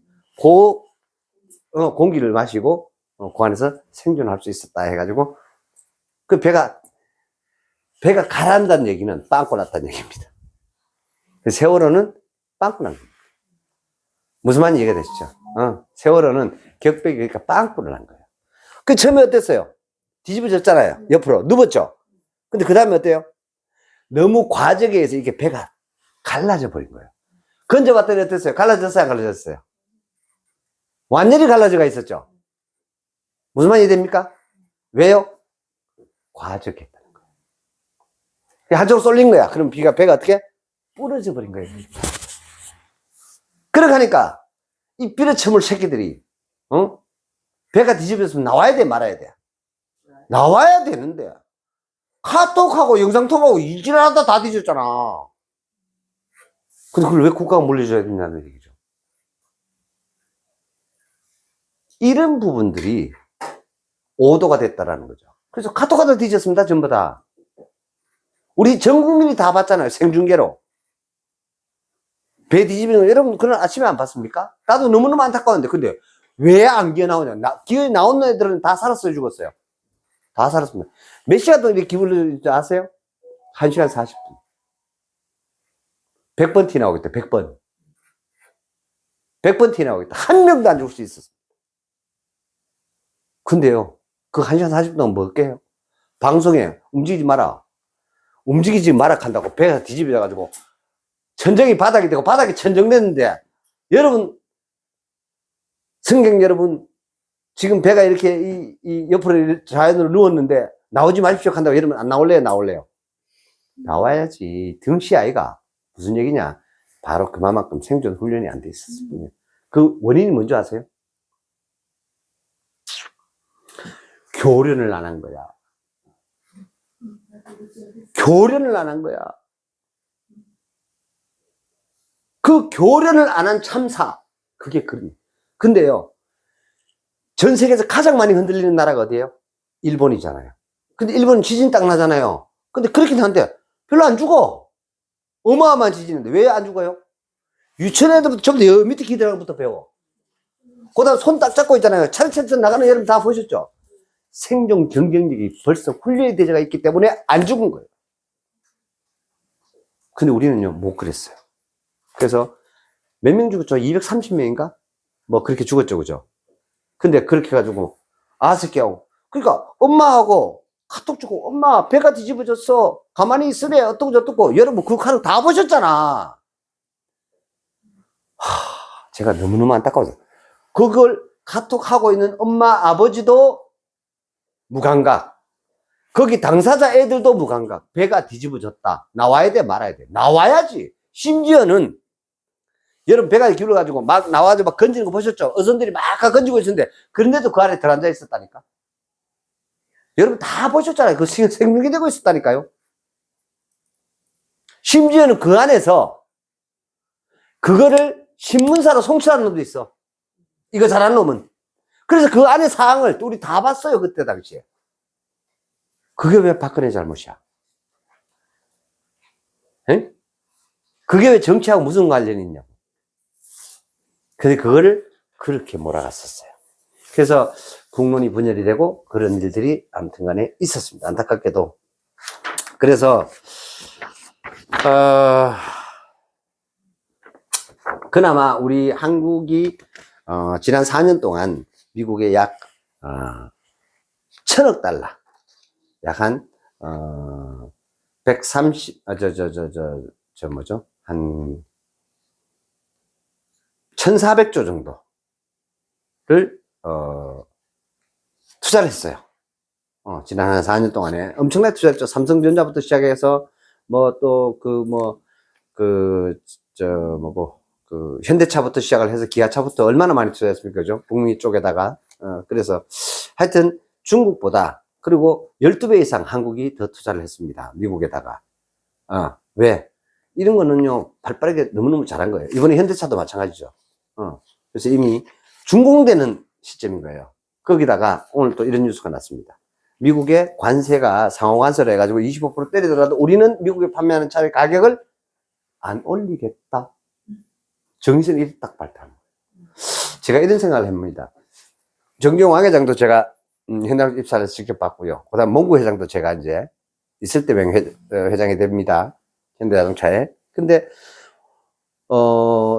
공기를 마시고, 그 안에서 생존할 수 있었다 해가지고, 그 배가 가라앉다는 얘기는 빵꾸 났다는 얘기입니다. 세월호는 빵꾸 난 겁니다. 무슨 말인지 이해가 되시죠? 세월호는 격벽이 그러니까 빵꾸를 난 거예요. 그 처음에 어땠어요? 뒤집어졌잖아요. 옆으로 누웠죠. 근데 그 다음에 어때요? 너무 과적에 의해서 이게 배가 갈라져 버린 거예요. 건져봤더니 어땠어요? 갈라졌어요? 안 갈라졌어요? 완전히 갈라져가 있었죠. 무슨 말이 됩니까? 왜요? 과적했다는 거예요. 한쪽으로 쏠린 거야. 그럼 배가 어떻게? 부러져 버린 거예요. 그렇게 하니까 이 빌어쳐물 새끼들이 배가 뒤집어졌으면 나와야 돼, 말아야 돼? 나와야 되는데 카톡하고 영상통하고 이질하다 다 뒤졌잖아. 근데 그걸 왜 국가가 물려줘야 된다는 얘기죠. 이런 부분들이 오도가 됐다라는 거죠. 그래서 카톡하다 뒤졌습니다, 전부 다. 우리 전 국민이 다 봤잖아요, 생중계로. 배 뒤집는 거 여러분 그런 아침에 안 봤습니까? 나도 너무너무 안타까운데 근데 왜 안 기어 나오냐? 기어 나온 애들은 다 살았어요, 죽었어요? 다 살았습니다. 몇 시간 동안 이렇게 기울는지 아세요? 1시간 40분. 100번 티 나오겠다, 100번. 100번 티 나오겠다. 한 명도 안 죽을 수 있었습니다. 근데요, 그 1시간 40분 동안 뭐 할게요? 방송에 움직이지 마라. 움직이지 마라 한다고 배가 뒤집어져가지고 천정이 바닥이 되고 바닥이 천정됐는데 여러분, 승객 여러분, 지금 배가 이렇게 이 옆으로 좌연으로 누웠는데 나오지 마십시오 한다고 여러분 안 나올래요? 나올래요? 나와야지. 등시 아이가. 무슨 얘기냐? 바로 그만큼 생존 훈련이 안 돼 있었어요. 그 원인이 뭔지 아세요? 교련을 안 한 거야. 교련을 안 한 거야. 그 교련을 안 한 참사. 그게 그런. 근데요, 전 세계에서 가장 많이 흔들리는 나라가 어디예요? 일본이잖아요. 근데 일본은 지진 딱 나잖아요. 근데 그렇긴 한데 별로 안 죽어. 어마어마한 지진인데 왜 안 죽어요? 유치원 애들부터 전부 다 밑에 기대랑부터 배워. 그 다음 손 딱 잡고 있잖아요. 차례차례 나가는 여러분 다 보셨죠? 생존 경쟁력이 벌써 훈련이 되어가 있기 때문에 안 죽은 거예요. 근데 우리는요, 못 그랬어요. 그래서 몇 명 죽었죠? 230명인가? 뭐 그렇게 죽었죠, 그죠? 근데 그렇게 해가지고 아스키하고, 그러니까 엄마하고 카톡 주고 엄마 배가 뒤집어졌어, 가만히 있으래, 어떻고 저떻고. 여러분 그 카톡 다 보셨잖아. 제가 너무너무 안타까워서 그걸 카톡하고 있는 엄마 아버지도 무감각, 거기 당사자 애들도 무감각. 배가 뒤집어졌다, 나와야 돼 말아야 돼? 나와야지. 심지어는 여러분 배가 기울어가지고 막 나와서 막 건지는 거 보셨죠? 어선들이 막 건지고 있었는데 그런데도 그 안에 들어앉아 있었다니까. 여러분 다 보셨잖아요. 그 생중계 되고 있었다니까요. 심지어는 그 안에서 그거를 신문사로 송출하는 놈도 있어. 이거 잘하는 놈은. 그래서 그 안에 사항을 우리 다 봤어요, 그때 당시에. 그게 왜 박근혜 잘못이야? 에? 그게 왜 정치하고 무슨 관련이 있냐고. 근데 그거를 그렇게 몰아갔었어요. 그래서 국론이 분열이 되고 그런 일들이 아무튼 간에 있었습니다. 안타깝게도. 그래서 그나마 우리 한국이 지난 4년 동안 미국의 약 $1000억. 약 한, 130, 뭐죠? 한, 1400조 정도를, 투자를 했어요. 지난 한 4년 동안에 엄청나게 투자했죠. 삼성전자부터 시작해서, 뭐, 또, 현대차부터 시작을 해서 기아차부터 얼마나 많이 투자했습니까? 그죠? 북미 쪽에다가. 그래서 하여튼 중국보다, 그리고 12배 이상 한국이 더 투자를 했습니다. 미국에다가. 왜? 이런 거는요, 발빠르게 너무너무 잘한 거예요. 이번에 현대차도 마찬가지죠. 그래서 이미 준공되는 시점인 거예요. 거기다가 오늘 또 이런 뉴스가 났습니다. 미국의 관세가 상호관세를 해가지고 25% 때리더라도 우리는 미국에 판매하는 차의 가격을 안 올리겠다. 정의선이 이렇게 딱 발표하는 거예요. 제가 이런 생각을 합니다. 정경왕 회장도 제가 현장 입사를 직접 봤고요. 그 다음 몽구 회장도 제가 이제 있을 때 회장이 됩니다. 현대자동차에. 근데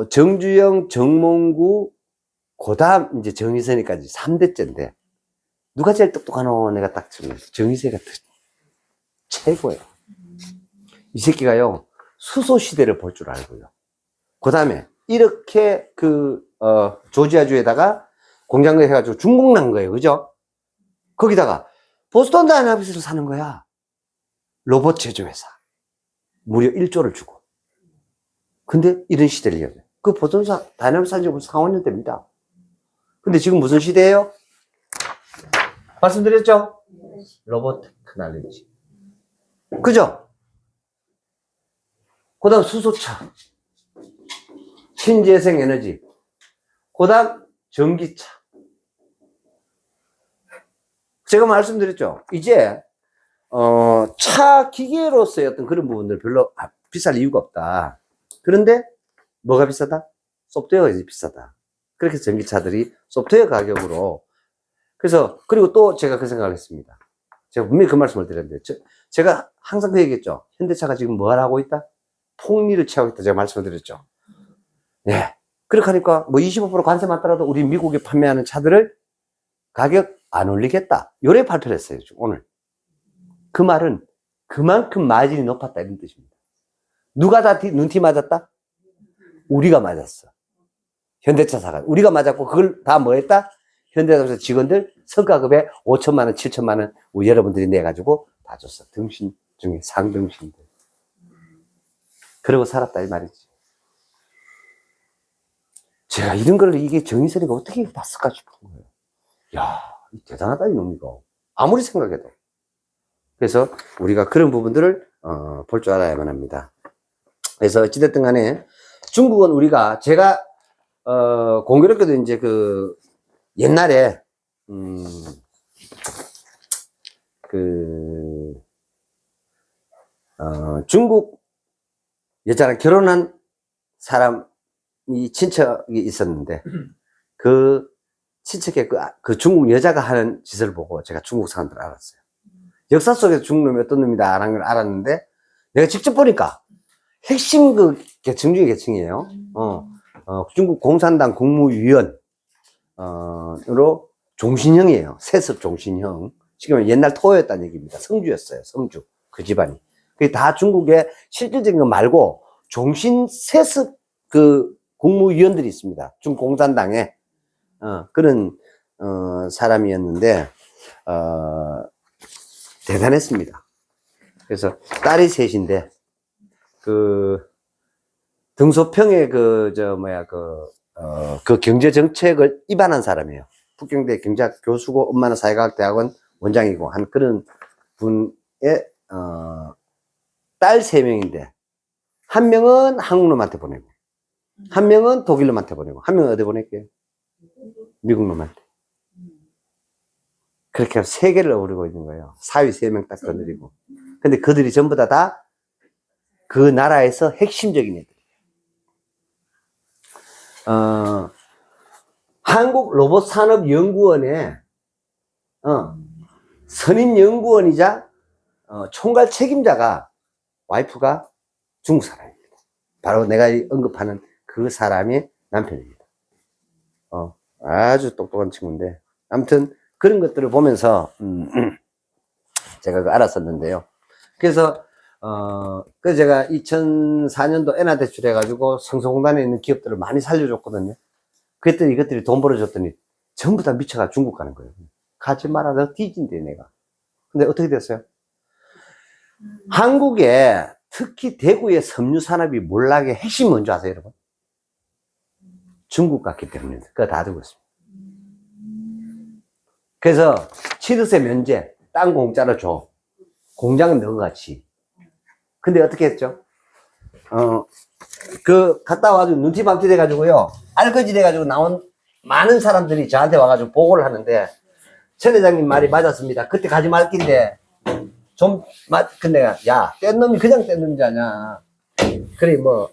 정주영, 정몽구, 그 다음 이제 정의선이까지 3대째인데 누가 제일 똑똑하노? 내가 딱 정의선이가 최고예요. 이 새끼가요, 수소시대를 볼 줄 알고요. 그 다음에 이렇게 조지아주에다가 공장을 해가지고 중국 난 거예요. 그죠? 거기다가 보스턴 다이나믹스를 사는 거야. 로봇 제조회사. 무려 1조를 주고. 근데 이런 시대를 이어요. 그 보스턴 다이나믹스 산지 벌써 4, 5년 됩니다. 근데 지금 무슨 시대예요? 말씀드렸죠? 로봇 테크놀로지. 그죠? 그 다음 수소차. 신재생 에너지. 그 다음 전기차. 제가 말씀드렸죠. 이제 차 기계로서의 어떤 그런 부분들 별로 비쌀 이유가 없다. 그런데 뭐가 비싸다? 소프트웨어가 이제 비싸다. 그렇게 전기차들이 소프트웨어 가격으로. 그래서 그리고 또 제가 그 생각을 했습니다. 제가 분명히 그 말씀을 드렸는데 제가 항상 그 얘기했죠. 현대차가 지금 뭘 하고 있다? 폭리를 취하고 있다. 제가 말씀을 드렸죠. 네. 그렇게 하니까 뭐 25% 관세 맞더라도 우리 미국에 판매하는 차들을 가격 안 올리겠다. 요래 발표를 했어요, 오늘. 그 말은 그만큼 마진이 높았다 이런 뜻입니다. 누가 다 눈티 맞았다? 우리가 맞았어. 현대차사가. 우리가 맞았고 그걸 다 뭐 했다? 현대자동차 직원들 성과급에 5천만 원, 7천만 원 여러분들이 내가지고 다 줬어. 등신 중에 상등신들. 그러고 살았다 이 말이지. 제가 이런 걸 이게 정의선이가 어떻게 봤을까 싶은 거예요. 야, 대단하다 이놈이가. 아무리 생각해도. 그래서 우리가 그런 부분들을 볼 줄 알아야만 합니다. 그래서 어찌됐든 간에 중국은 우리가 제가 공교롭게도 이제 옛날에 중국 여자랑 결혼한 사람이 친척이 있었는데 그 친척의 그 중국 여자가 하는 짓을 보고 제가 중국 사람들을 알았어요. 역사 속에서 중국 놈이 어떤 놈이다 라는 걸 알았는데 내가 직접 보니까 핵심 계층 중에 계층이에요. 중국 공산당 국무위원으로 종신형이에요. 세습 종신형. 지금 옛날 토였다는 얘기입니다. 성주였어요. 성주. 그 집안이. 그게 다 중국의 실질적인 거 말고 종신 세습 국무위원들이 있습니다. 중국 공산당에. 그런, 사람이었는데, 대단했습니다. 그래서 딸이 셋인데, 등소평의 경제 정책을 입안한 사람이에요. 북경대 경제학 교수고, 엄마는 사회과학대학원 원장이고, 한 그런 분의, 딸 3명인데, 한 명은 한국 놈한테 보내고, 한 명은 독일 놈한테 보내고, 한 명은 어디 보낼게요? 미국 놈한테. 그렇게 해서 3개를 어우르고 있는 거예요. 사위 3명 딱 거느리고. 근데 그들이 전부 다 그 나라에서 핵심적인 애들. 한국로봇산업연구원의 선임연구원이자 총괄 책임자가 와이프가 중국 사람입니다. 바로 내가 언급하는 그 사람의 남편입니다. 아주 똑똑한 친구인데 아무튼 그런 것들을 보면서, 제가 그거 알았었는데요. 그래서, 그래서 제가 2004년도 엔화 대출해가지고 성소공단에 있는 기업들을 많이 살려줬거든요. 그랬더니 이것들이 돈 벌어줬더니 전부 다 미쳐가 중국 가는 거예요. 가지 마라, 너 뒤진대, 내가. 근데 어떻게 됐어요? 한국에 특히 대구의 섬유 산업이 몰락의 핵심이 뭔지 아세요, 여러분? 중국 갔기 때문입니다. 그거 다 들고 있습니다. 그래서 취득세 면제, 땅 공짜로 줘. 공장은 너 같이. 근데 어떻게 했죠? 갔다 와가지고 눈티방티 돼가지고요. 알거지 돼가지고 나온 많은 사람들이 저한테 와가지고 보고를 하는데, 천 회장님 말이 맞았습니다. 그때 가지 말 낀데, 근데, 야, 뗀 놈이 그냥 뗀 놈이지 않냐. 그래, 뭐,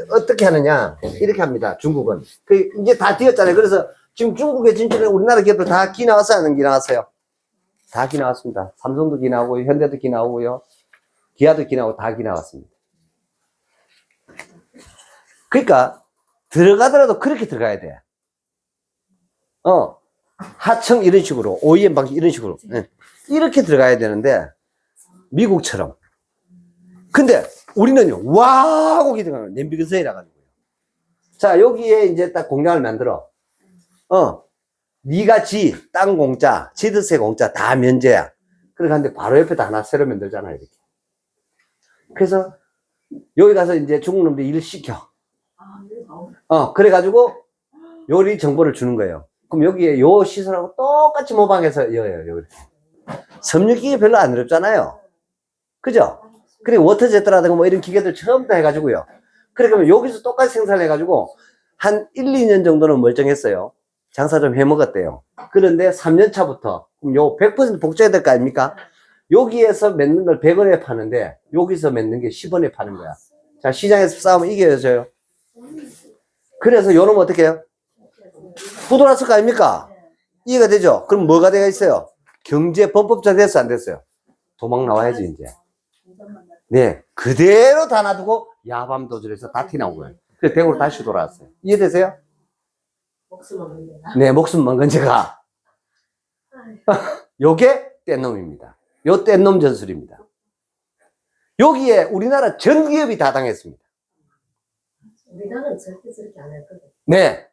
어떻게 하느냐. 이렇게 합니다, 중국은. 이제 다 뒤었잖아요. 그래서 지금 중국에 진출해 우리나라 기업들 다 기 나왔어요? 안 기 나왔어요? 다 기 나왔습니다. 삼성도 기 나오고요. 현대도 기 나오고요. 기아도 기 나오고 다 기 나왔습니다. 그러니까, 들어가더라도 그렇게 들어가야 돼. 하청 이런 식으로, OEM 방식 이런 식으로. 네. 이렇게 들어가야 되는데, 미국처럼. 근데, 우리는요, 와! 하고 기대가면 냄비 근성이라 가지고요. 자, 여기에 이제 딱 공장을 만들어. 니가 땅 공짜, 취득세 공짜 다 면제야. 그러는데 바로 옆에다 하나 새로 만들잖아요, 이렇게. 그래서, 여기 가서 이제 중국 놈들 일을 시켜. 그래가지고, 요리 정보를 주는 거예요. 그럼 여기에 요 시설하고 똑같이 모방해서 이렇게. 섬유기계 별로 안 어렵잖아요. 그죠? 그래, 워터제트라든가 뭐 이런 기계들 처음 다 해가지고요. 그래, 그러면 여기서 똑같이 생산을 해가지고, 한 1, 2년 정도는 멀쩡했어요. 장사 좀 해먹었대요. 그런데 3년 차부터, 그럼 요 100% 복제해야 될 거 아닙니까? 여기에서 맺는 걸 100원에 파는데, 여기서 맺는 게 10원에 파는 거야. 자, 시장에서 싸우면 이겨져요. 그래서 요놈 어떻게 해요? 후돌았을 거 아닙니까? 이해가 되죠? 그럼 뭐가 되어 있어요? 경제 범법자 됐어, 안 됐어요? 도망 나와야지, 이제. 네. 그대로 다 놔두고 야밤 도주해서 다 튀나온 거예요. 그래서 대구로 다시 돌아왔어요. 이해되세요? 네, 목숨 먼 건제가. 요게 뗀놈입니다. 요 뗀놈 전술입니다. 여기에 우리나라 전 기업이 다 당했습니다. 우리나라는 절대 저렇게 안 할 거거든. 네.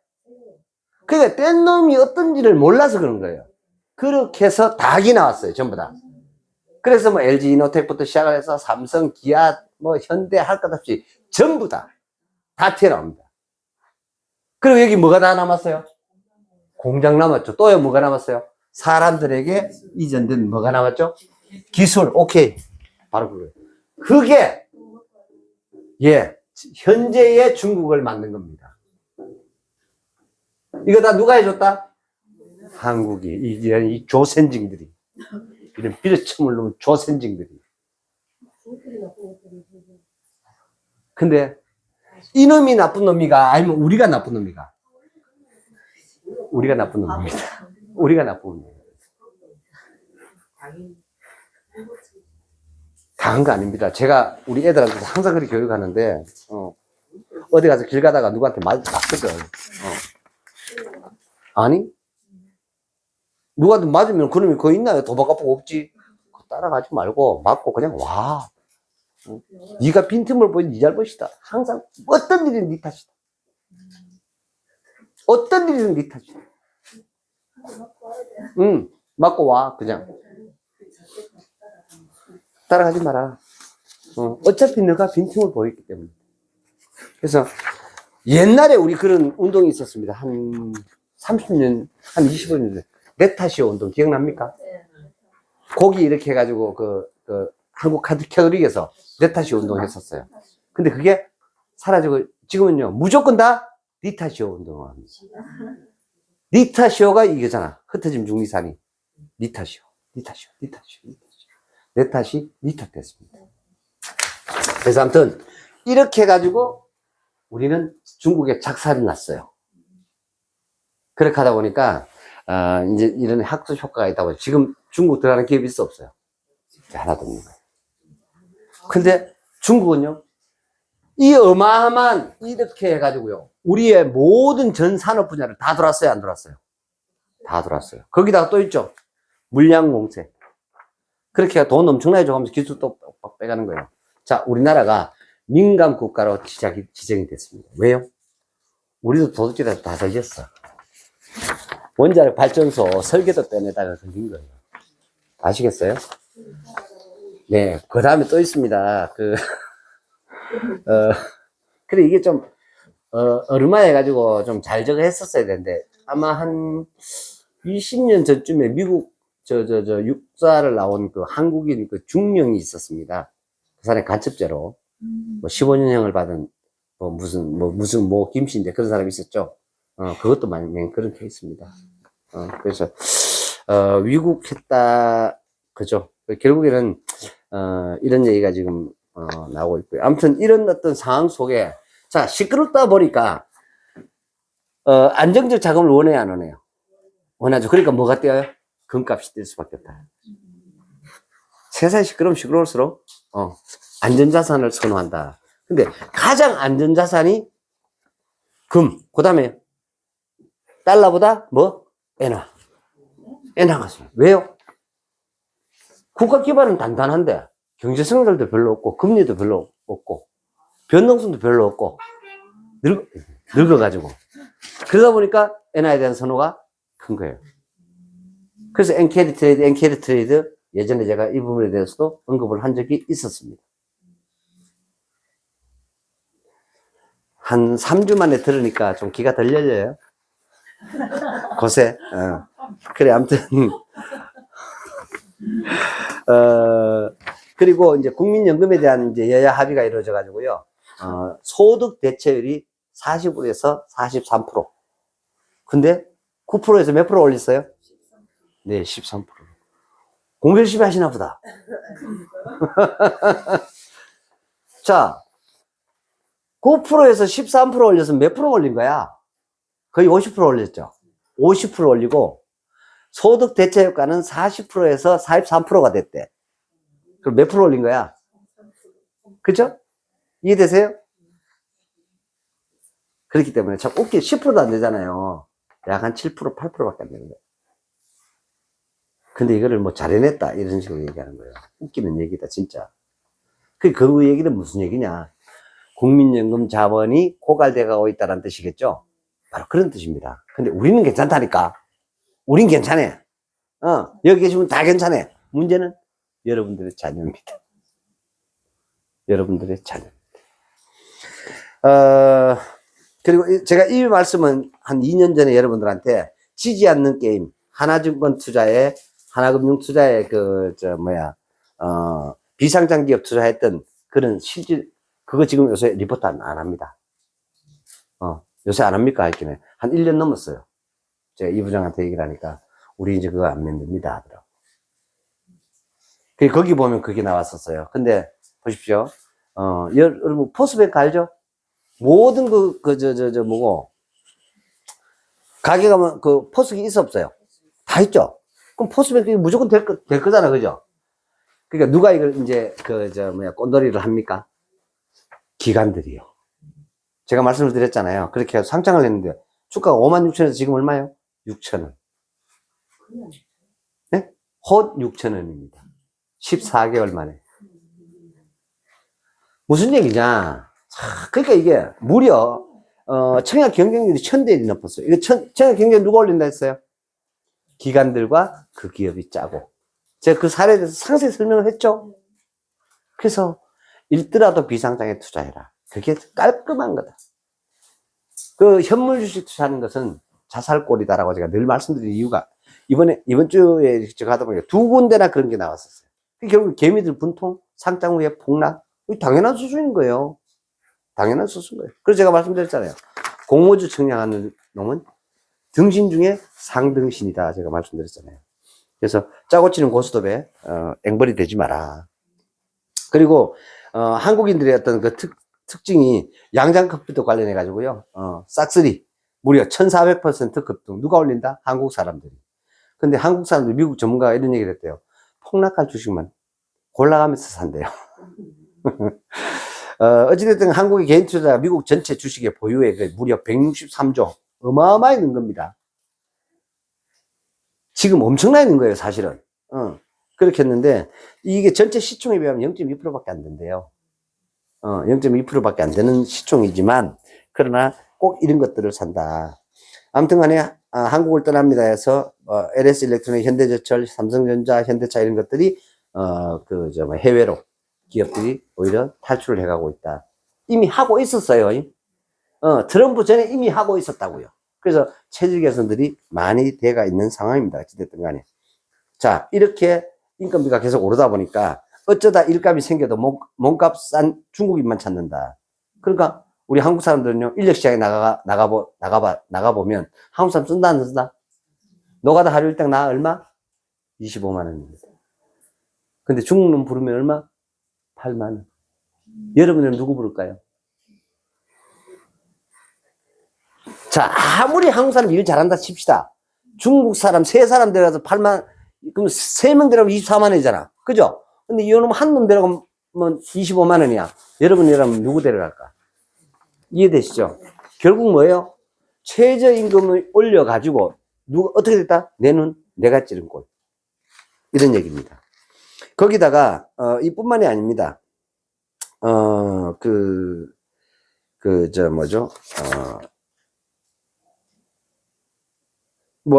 그러니까 뗀놈이 어떤지를 몰라서 그런 거예요. 그렇게 해서 닭이 나왔어요, 전부 다. 그래서 뭐 LG 이노텍부터 시작을 해서 삼성, 기아, 뭐 현대 할 것 없이 전부 다 튀어나옵니다. 그리고 여기 뭐가 다 남았어요? 공장 남았죠. 또요 뭐가 남았어요? 사람들에게 이전된 뭐가 남았죠? 기술, 오케이. 바로 그거예요. 그게, 현재의 중국을 만든 겁니다. 이거 다 누가 해줬다? 한국이, 이 조선징들이. 이런 비려첨을 놓은 조선징들이. 근데, 이놈이 나쁜 놈이가, 아니면 우리가 나쁜 놈이가? 우리가 나쁜 놈입니다. 우리가 나쁜 놈입니다. 당한 거 아닙니다. 제가 우리 애들한테 항상 그렇게 교육하는데, 어디 가서 길 가다가 누구한테 맞거든. 아니? 누구한테 맞으면 그놈이 거기 있나요? 도박 아프고 없지? 따라가지 말고, 맞고 그냥 와. 네가 빈틈을 보인 네 잘못이다. 항상 어떤 일이든 네 탓이다. 어떤 일이든 네 탓이다. 맞고 와, 그냥. 따라가지 마라. 어차피 너가 빈틈을 보였기 때문에. 그래서 옛날에 우리 그런 운동이 있었습니다. 한 30년, 한 25년 전에. 네타시오 운동 기억납니까? 고기 이렇게 해가지고 한국 캐톨릭에서 네타시오 운동 했었어요. 근데 그게 사라지고 지금은요, 무조건 다 니타시오 운동을 합니다. 니타시오가 이거잖아. 흩어짐 중리산이. 니타시오. 내 탓이 니 탓 됐습니다. 그래서 아무튼 이렇게 해가지고 우리는 중국에 작살이 났어요. 그렇게 하다 보니까 이제 이런 학습 효과가 있다 보니 지금 중국 들어가는 기업이 있어 없어요? 하나도 없는 거예요. 근데 중국은요, 이 어마어마한 이렇게 해가지고요, 우리의 모든 전 산업 분야를 다 돌았어요, 안 돌았어요? 다 들어왔어요. 거기다가 또 있죠. 물량 공세. 그렇게 돈 엄청나게 줘가면서 기술 또 빼가는 거예요. 자, 우리나라가 민감 국가로 지정이 됐습니다. 왜요? 우리도 도둑질해서 다 걸렸어. 원자력 발전소 설계도 빼내다가 걸린 거예요. 아시겠어요? 네, 그 다음에 또 있습니다. 그래, 이게 좀, 어루만해가지고 좀 잘 저거 했었어야 되는데, 아마 한 20년 전쯤에 미국, 육사를 나온 그 한국인 그 중령이 있었습니다. 그 사람이 간첩죄로, 뭐 15년형을 받은, 뭐 김씨인데 그런 사람이 있었죠. 그것도 많이 그런 케이스입니다. 그래서, 위국했다, 그죠. 결국에는, 이런 얘기가 지금, 나오고 있고요. 아무튼 이런 어떤 상황 속에, 자, 시끄럽다 보니까, 안정적 자금을 원해야 안 원해요? 원하죠. 그러니까 뭐가 뛰어요? 금값이 뛸 수밖에 없다. 세상이 시끄러우면 시끄러울수록, 안전자산을 선호한다. 근데 가장 안전자산이 금, 그 다음에 달러보다 뭐? 엔화. 엔화가 있어요. 왜요? 국가 기반은 단단한데 경제 성장도 별로 없고 금리도 별로 없고 변동성도 별로 없고 늙어가지고 그러다 보니까 엔화에 대한 선호가 큰 거예요. 그래서 엔캐리 트레이드 예전에 제가 이 부분에 대해서도 언급을 한 적이 있었습니다. 한 3주 만에 들으니까 좀 기가 덜 열려요. 고세. 그래, 아무튼. 그리고 이제 국민연금에 대한 이제 여야 합의가 이루어져 가지고요. 소득 대체율이 40%에서 43%. 근데 9%에서 몇 프로 올렸어요? 네, 13%. 공부 열심히 하시나 보다. 자, 9%에서 13% 올려서 몇 프로 올린 거야? 거의 50% 올렸죠. 50% 올리고 소득 대체 효과는 40%에서 43%가 됐대. 그럼 몇 프로 올린 거야? 그죠? 이해되세요? 그렇기 때문에 참 웃기 10%도 안 되잖아요. 약 한 7%, 8%밖에 안 되는 거예요. 근데 이거를 뭐 잘 해냈다 이런 식으로 얘기하는 거예요. 웃기는 얘기다 진짜. 그 얘기는 무슨 얘기냐? 국민연금 자본이 고갈돼 가고 있다는 뜻이겠죠? 바로 그런 뜻입니다. 근데 우리는 괜찮다니까. 우린 괜찮아. 여기 계시면 다 괜찮아. 문제는 여러분들의 자녀입니다. 여러분들의 자녀입니다. 그리고 제가 이 말씀은 한 2년 전에 여러분들한테 지지 않는 게임, 하나증권 투자에, 하나금융투자에 비상장 기업 투자했던 그런 실질, 그거 지금 요새 리포트 안 합니다. 요새 안 합니까? 했기는. 한 1년 넘었어요. 제가 이 부장한테 얘기를 하니까, 우리 이제 그거 안 믿습니다. 하더라고. 거기 보면 그게 나왔었어요. 근데, 보십시오. 여러분, 포스뱅크 알죠? 모든 뭐고, 가게 가면 포스기 있어 없어요? 다 있죠? 그럼 포스뱅크 무조건 될 거잖아. 그죠? 그러니까 누가 이걸 이제, 꼰돌이를 합니까? 기관들이요. 제가 말씀을 드렸잖아요. 그렇게 해서 상장을 했는데, 주가가 56,000원에서 지금 얼마예요? 6,000원. 네? 헛 6,000원입니다. 14개월 만에. 무슨 얘기냐? 그러니까 이게 무려, 청약 경쟁률이 1000대 1이 넘었어요. 이거 청약 경쟁 누가 올린다 했어요? 기관들과 그 기업이 짜고. 제가 그 사례에 대해서 상세히 설명을 했죠? 그래서 읽더라도 비상장에 투자해라. 그게 깔끔한 거다. 그 현물 주식 투자하는 것은 자살골이다라고 제가 늘 말씀드린 이유가 이번 주에 제가 하다 보니까 두 군데나 그런 게 나왔었어요. 결국 개미들 분통, 상장 후에 폭락, 당연한 수준인 거예요. 당연한 수준인 거예요. 그래서 제가 말씀드렸잖아요. 공모주 청량하는 놈은 등신 중에 상등신이다. 제가 말씀드렸잖아요. 그래서 짜고 치는 고스톱에 앵벌이 되지 마라. 그리고 한국인들의 어떤 그 특징이 양장커피도 관련해 가지고요. 싹쓸이 무려 1400% 급등. 누가 올린다? 한국 사람들이. 근데 한국 사람들, 미국 전문가가 이런 얘기를 했대요. 폭락할 주식만 골라가면서 산대요. 어찌됐든 한국의 개인 투자가 미국 전체 주식의 보유액 무려 163조. 어마어마하게 는 겁니다. 지금 엄청나게 있는 거예요, 사실은. 그렇게 했는데, 이게 전체 시총에 비하면 0.2%밖에 안 된대요. 0.2%밖에 안 되는 시총이지만, 그러나 꼭 이런 것들을 산다. 아무튼 간에, 한국을 떠납니다 해서, LS 일렉트로닉, 현대제철, 삼성전자, 현대차 이런 것들이, 해외로 기업들이 오히려 탈출을 해가고 있다. 이미 하고 있었어요. 트럼프 전에 이미 하고 있었다고요. 그래서 체질 개선들이 많이 돼가 있는 상황입니다. 어찌됐든 간에. 자, 이렇게 인건비가 계속 오르다 보니까 어쩌다 일감이 생겨도 몸값 싼 중국인만 찾는다. 그러니까 우리 한국 사람들은요, 인력시장에 나가보면 한국 사람 쓴다, 안 쓴다? 노가다 하루 일당 나 얼마? 25만 원입니다. 근데 중국 놈 부르면 얼마? 8만 원. 여러분은 누구 부를까요? 자, 아무리 한국 사람 일 잘한다 칩시다. 중국 사람, 세 사람 데려가서 8만, 그럼 3명 데려가면 24만 원이잖아. 그죠? 근데 이 놈 한 놈 데려가면 25만 원이야. 여러분이라면 누구 데려갈까? 이해되시죠? 결국 뭐예요? 최저임금을 올려가지고, 어떻게 됐다? 내 눈, 내가 찌른 꼴. 이런 얘기입니다. 거기다가, 이뿐만이 아닙니다.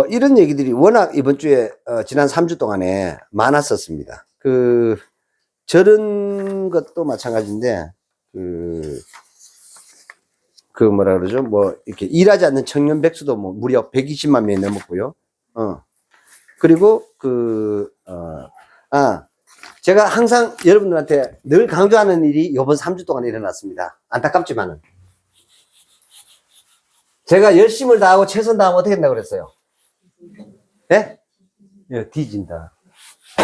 이런 얘기들이 워낙 이번 주에, 지난 3주 동안에 많았었습니다. 저런 것도 마찬가지인데, 이렇게 일하지 않는 청년 백수도 무려 120만 명이 넘었고요. 그리고, 제가 항상 여러분들한테 늘 강조하는 일이 이번 3주 동안 일어났습니다. 안타깝지만은. 제가 열심을 다하고 최선 다하면 어떻게 된다고 그랬어요? 예? 예, 뒤진다.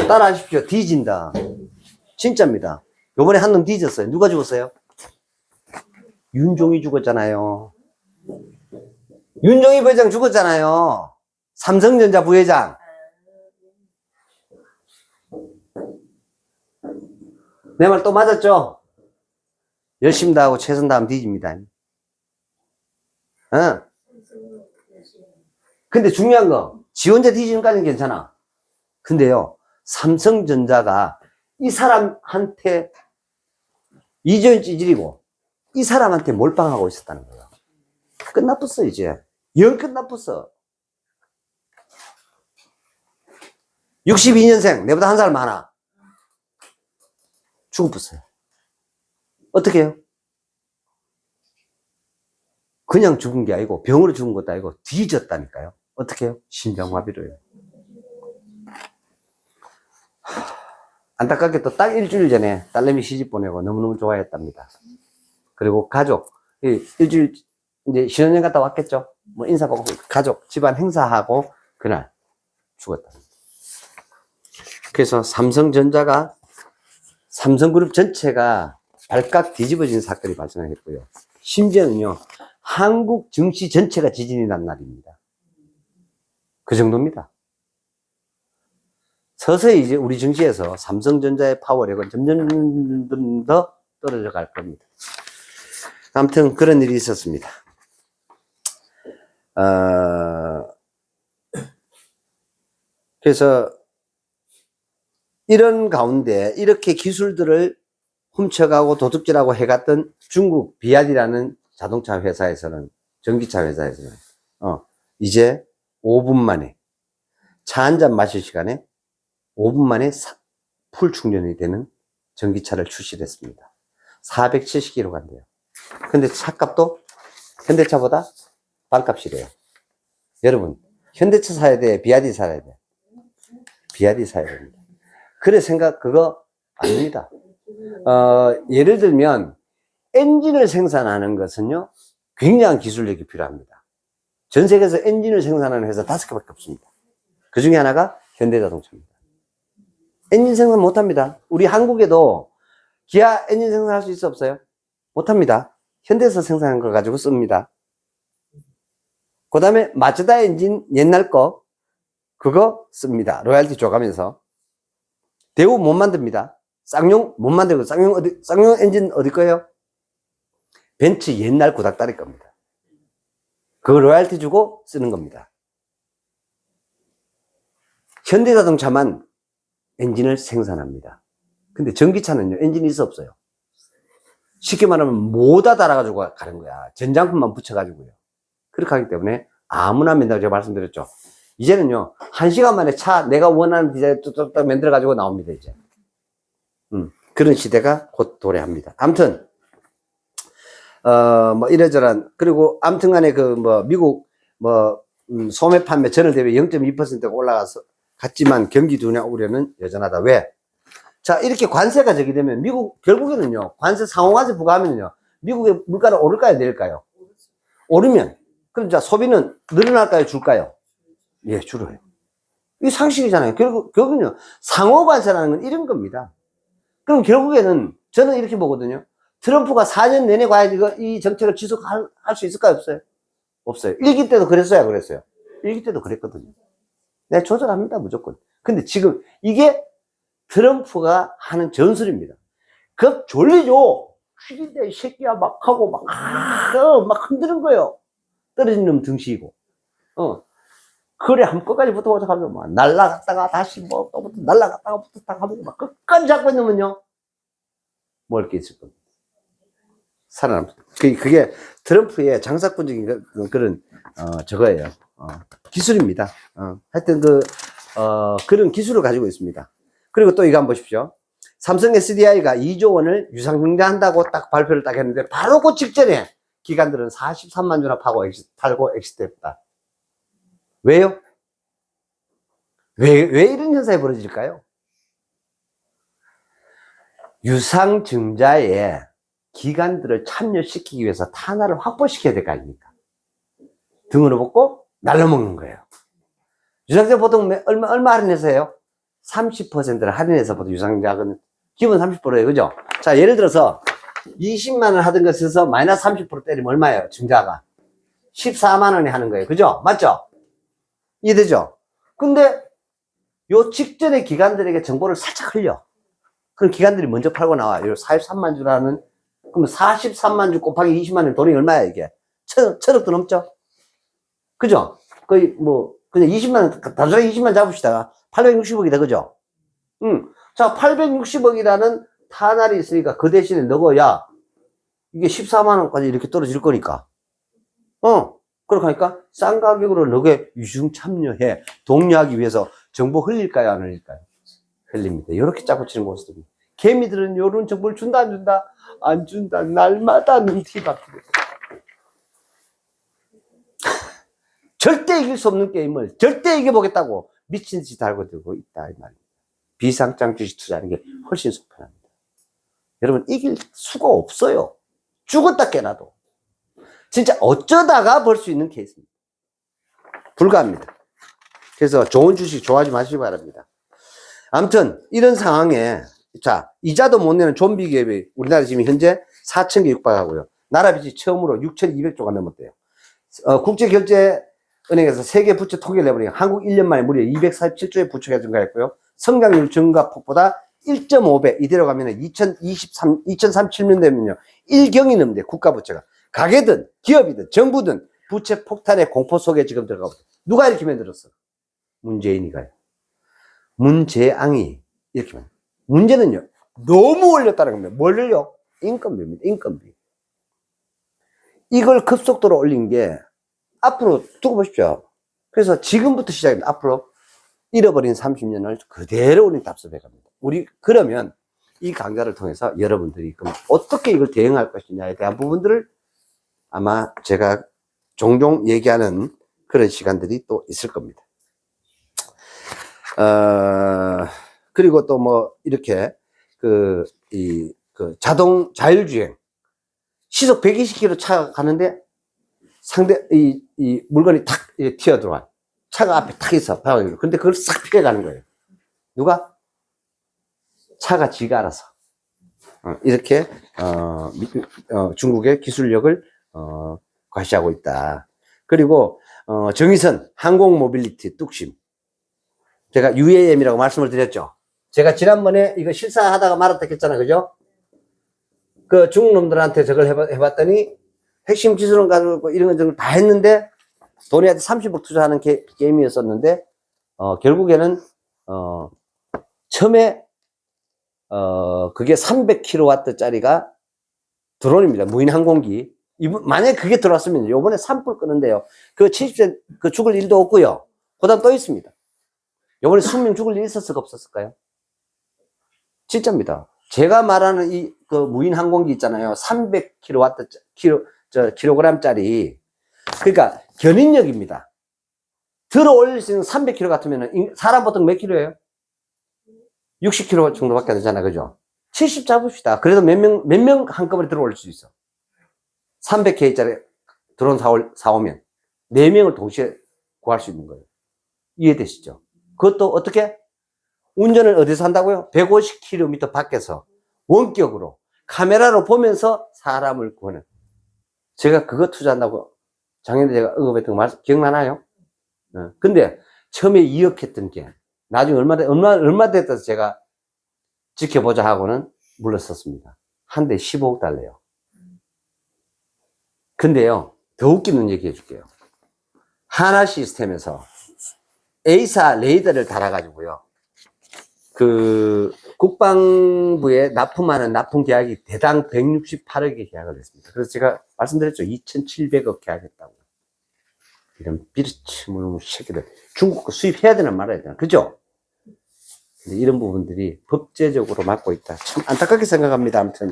따라 하십시오. 뒤진다. 진짜입니다. 요번에 한 놈 뒤졌어요. 누가 죽었어요? 윤종이 죽었잖아요. 윤종이 부회장 죽었잖아요. 삼성전자 부회장. 내 말 또 맞았죠? 열심히 다하고 최선 다하면 뒤집니다. 근데 중요한 거, 지 혼자 뒤지는까지는 괜찮아. 근데요, 삼성전자가 이 사람한테 이전 찌질이고 이 사람한테 몰빵하고 있었다는 거예요. 끝나쁘어 이제. 영 끝나쁘어. 62년생 내보다 한 살 많아. 죽어버렸어요. 어떻게 해요? 그냥 죽은 게 아니고 병으로 죽은 것도 아니고 뒤졌다니까요. 어떻게 해요? 심장마비로 해요. 안타깝게 또 딱 일주일 전에 딸내미 시집 보내고 너무너무 좋아했답니다. 그리고 가족, 일주일 이제 신혼여행 갔다 왔겠죠. 뭐 인사받고 가족 집안 행사하고 그날 죽었다. 그래서 삼성그룹 전체가 발칵 뒤집어진 사건이 발생했고요. 심지어는요, 한국 증시 전체가 지진이 난 날입니다. 그 정도입니다. 서서히 이제 우리 증시에서 삼성전자의 파워력은 점점 더 떨어져 갈 겁니다. 아무튼 그런 일이 있었습니다. 그래서 이런 가운데 이렇게 기술들을 훔쳐가고 도둑질하고 해갔던 중국 비아디라는 자동차 회사에서는, 전기차 회사에서는 이제 5분 만에 차 한 잔 마실 시간에 5분 만에 풀 충전이 되는 전기차를 출시했습니다. 470km 간대요. 근데 차값도 현대차보다 반값이래요. 여러분, 현대차 사야 돼? 비아디 사야 돼? 비아디 사야 됩니다. 그래 그거 아닙니다. 예를 들면 엔진을 생산하는 것은요, 굉장한 기술력이 필요합니다. 전 세계에서 엔진을 생산하는 회사 5개밖에 없습니다. 그 중에 하나가 현대자동차입니다. 엔진 생산 못합니다. 우리 한국에도 기아 엔진 생산할 수 있어 없어요? 못합니다. 현대에서 생산한 걸 가지고 씁니다. 그 다음에 마츠다 엔진 옛날 거 그거 씁니다. 로얄티 줘가면서. 대우 못 만듭니다. 쌍용 못 만들고, 쌍용 엔진 어디 거예요? 벤츠 옛날 구닥다리 겁니다. 그거 로얄티 주고 쓰는 겁니다. 현대자동차만 엔진을 생산합니다. 근데 전기차는요, 엔진이 있어 없어요? 쉽게 말하면 모다 달아가지고 가는 거야. 전장품만 붙여가지고요. 그렇게 하기 때문에 아무나 맨날 제가 말씀드렸죠. 이제는요, 1시간 만에 차 내가 원하는 디자인 뚝뚝뚝 만들어가지고 나옵니다, 이제. 그런 시대가 곧 도래합니다. 아무튼, 뭐, 이래저런, 그리고 아무튼 간에 미국, 소매 판매 전월 대비 0.2%가 올라가서 갔지만 경기 둔화 우려는 여전하다. 왜? 자, 이렇게 관세가 적용되면 결국에는요, 관세 상호관세 부과하면요, 미국의 물가는 오를까요, 내릴까요? 오르면, 그럼 자, 소비는 늘어날까요, 줄까요? 예, 줄어요. 이게 상식이잖아요. 결국은요, 상호관세라는 건 이런 겁니다. 그럼 결국에는 저는 이렇게 보거든요. 트럼프가 4년 내내 과연 이 정책을 지속할 수 있을까요, 없어요? 없어요. 1기 때도 그랬어요, 그랬어요? 1기 때도 그랬거든요. 내가 조절합니다, 무조건. 근데 지금 이게 트럼프가 하는 전술입니다. 졸리죠? 퀴인데 이 새끼야 막 하고 막 흔드는 거예요. 떨어진 놈 등시고. 그래, 끝까지 붙어보자 하면 막 날라갔다가 다시 또 날라갔다가 붙었다가 하면 막 끝까지 잡고 있으면요. 뭘 게 있을 겁니다. 살아남습니다. 그게 트럼프의 장사꾼적인 그런, 저거예요. 기술입니다. 하여튼 그런 기술을 가지고 있습니다. 그리고 또 이거 한번 보십시오. 삼성 SDI가 2조 원을 유상증자한다고 딱 발표를 딱 했는데 바로 그 직전에 기관들은 43만 주나 팔고 엑시트했다. 왜요? 왜 이런 현상이 벌어질까요? 유상증자에 기관들을 참여시키기 위해서 탄화를 확보시켜야 될 거 아닙니까? 등으로 뽑고 날라먹는 거예요. 유상증자 보통 얼마 할인해서 해요? 30%를 할인해서 보통 유상증자는 기본 30%예요. 그죠? 자, 예를 들어서 20만원 하던 것에서 마이너스 30% 때리면 얼마예요? 증자가 14만원에 하는 거예요. 그죠? 맞죠? 이해되죠? 근데 요 직전에 기관들에게 정보를 살짝 흘려. 그럼 기관들이 먼저 팔고 나와. 요 43만 주라는, 그럼 43만 주 곱하기 20만원 돈이 얼마야, 이게? 천억도 넘죠? 그죠? 거의 그냥 20만원, 단순하게 20만 잡읍시다. 860억이다, 그죠? 자, 860억이라는 탄알이 있으니까 그 대신에 너가, 야, 이게 14만원까지 이렇게 떨어질 거니까. 그렇게 하니까 싼 가격으로 너게 유증 참여해. 독려하기 위해서 정보 흘릴까요, 안 흘릴까요? 흘립니다. 이렇게 짜고 치는 모습입니다. 개미들은 요런 정보를 준다, 안 준다? 안 준다. 날마다 눈티 박히고. 절대 이길 수 없는 게임을 절대 이겨보겠다고 미친 듯이 달고 들고 있다, 이 말입니다. 비상장 주식 투자하는 게 훨씬 속편합니다. 여러분, 이길 수가 없어요. 죽었다 깨나도. 진짜 어쩌다가 벌 수 있는 케이스입니다. 불가합니다. 그래서 좋은 주식 좋아하지 마시기 바랍니다. 아무튼 이런 상황에 자, 이자도 못 내는 좀비 기업이 우리나라 지금 현재 4,000개 육박하고요. 나라 빚이 처음으로 6,200조가 넘었대요. 국제결제은행에서 세계 부채 통계를 내보니까 한국 1년 만에 무려 247조의 부채가 증가했고요. 성장률 증가폭보다 1.5배, 이대로 가면 2037년 되면요. 1경이 넘는데 국가 부채가. 가게든 기업이든 정부든 부채 폭탄의 공포 속에 지금 들어가고 있어요. 누가 이렇게 만들었어? 문재인이가요. 문재앙이 이렇게 만들었어요. 문제는요, 너무 올렸다는 겁니다. 뭘 올려? 인건비입니다. 인건비. 이걸 급속도로 올린 게 앞으로 두고 보십시오. 그래서 지금부터 시작입니다. 앞으로 잃어버린 30년을 그대로 우리 답습해 갑니다. 그러면 이 강좌를 통해서 여러분들이 그럼 어떻게 이걸 대응할 것이냐에 대한 부분들을 아마 제가 종종 얘기하는 그런 시간들이 또 있을 겁니다. 그리고 또 이렇게 자동 자율주행 시속 120km 차가 가는데 이 물건이 탁 튀어 들어와. 차가 앞에 탁 있어. 근데 그걸 싹 피해 가는 거예요. 누가? 차가 지가 알아서. 이렇게 중국의 기술력을 과시하고 있다. 그리고 정의선 항공 모빌리티 뚝심. 제가 UAM이라고 말씀을 드렸죠. 제가 지난번에 이거 실사하다가 말았다 했잖아요. 그죠? 그 중국 놈들한테 저걸 해봤더니 핵심 기술은 가지고 이런 걸 다 했는데 돈이 한 30억 투자하는 게임이었었는데 결국에는 처음에, 그게 300kW짜리가 드론입니다. 무인 항공기. 만약에 그게 들어왔으면 요번에 산불 끄는데요. 그 70세 그 죽을 일도 없고요. 그 다음 또 있습니다. 요번에 수명 죽을 일 있었을까 없었을까요? 진짜입니다. 제가 말하는 그 무인 항공기 있잖아요. 300kg짜리. 그러니까 견인력입니다. 들어 올릴 수 있는 300kg 같으면 사람 보통 몇 킬로예요? 60kg 정도밖에 안 되잖아요. 그죠? 70 잡읍시다. 그래도 몇 명 한꺼번에 들어 올릴 수 있어. 300K짜리 드론 사오면 4명을 동시에 구할 수 있는 거예요. 이해되시죠? 그것도 어떻게? 운전을 어디서 한다고요? 150km 밖에서 원격으로 카메라로 보면서 사람을 구하는. 제가 그거 투자한다고 작년에 제가 언급했던 거 기억나나요? 근데 처음에 2억 했던 게 나중에 얼마 됐다 제가 지켜보자 하고는 물러섰습니다. 한 대 15억 달러요. 근데요, 더 웃기는 얘기 해줄게요. 하나 시스템에서 A사 레이더를 달아가지고요. 그 국방부에 납품하는 납품 계약이 대당 168억에 계약을 했습니다. 그래서 제가 말씀드렸죠. 2,700억 계약했다고. 이런 비리치물 새끼들. 중국 거 수입해야 되나 말아야 되나. 그죠? 근데 이런 부분들이 법제적으로 막고 있다. 참 안타깝게 생각합니다. 아무튼.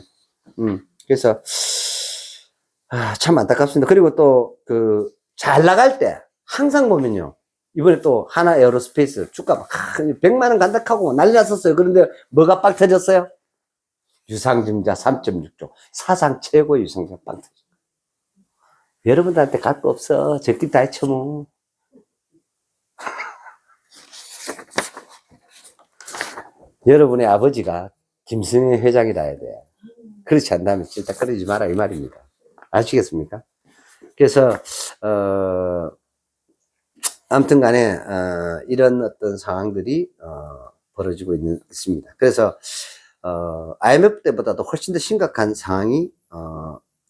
그래서, 참 안타깝습니다. 그리고 또, 잘 나갈 때, 항상 보면요. 이번에 또 하나 에어로스페이스 주가 막 100만원 간다하고 난리 났었어요. 그런데 뭐가 빵 터졌어요? 유상증자 3.6조. 사상 최고의 유상증자 빵 터졌어요. 여러분들한테 갈 거 없어. 적기 다 해쳐 뭐. 여러분의 아버지가 김승혜 회장이라 해야 돼. 그렇지 않다면 진짜 그러지 마라 이 말입니다. 아시겠습니까? 그래서 아무튼 간에 이런 어떤 상황들이 벌어지고 있습니다. 그래서 IMF 때보다도 훨씬 더 심각한 상황이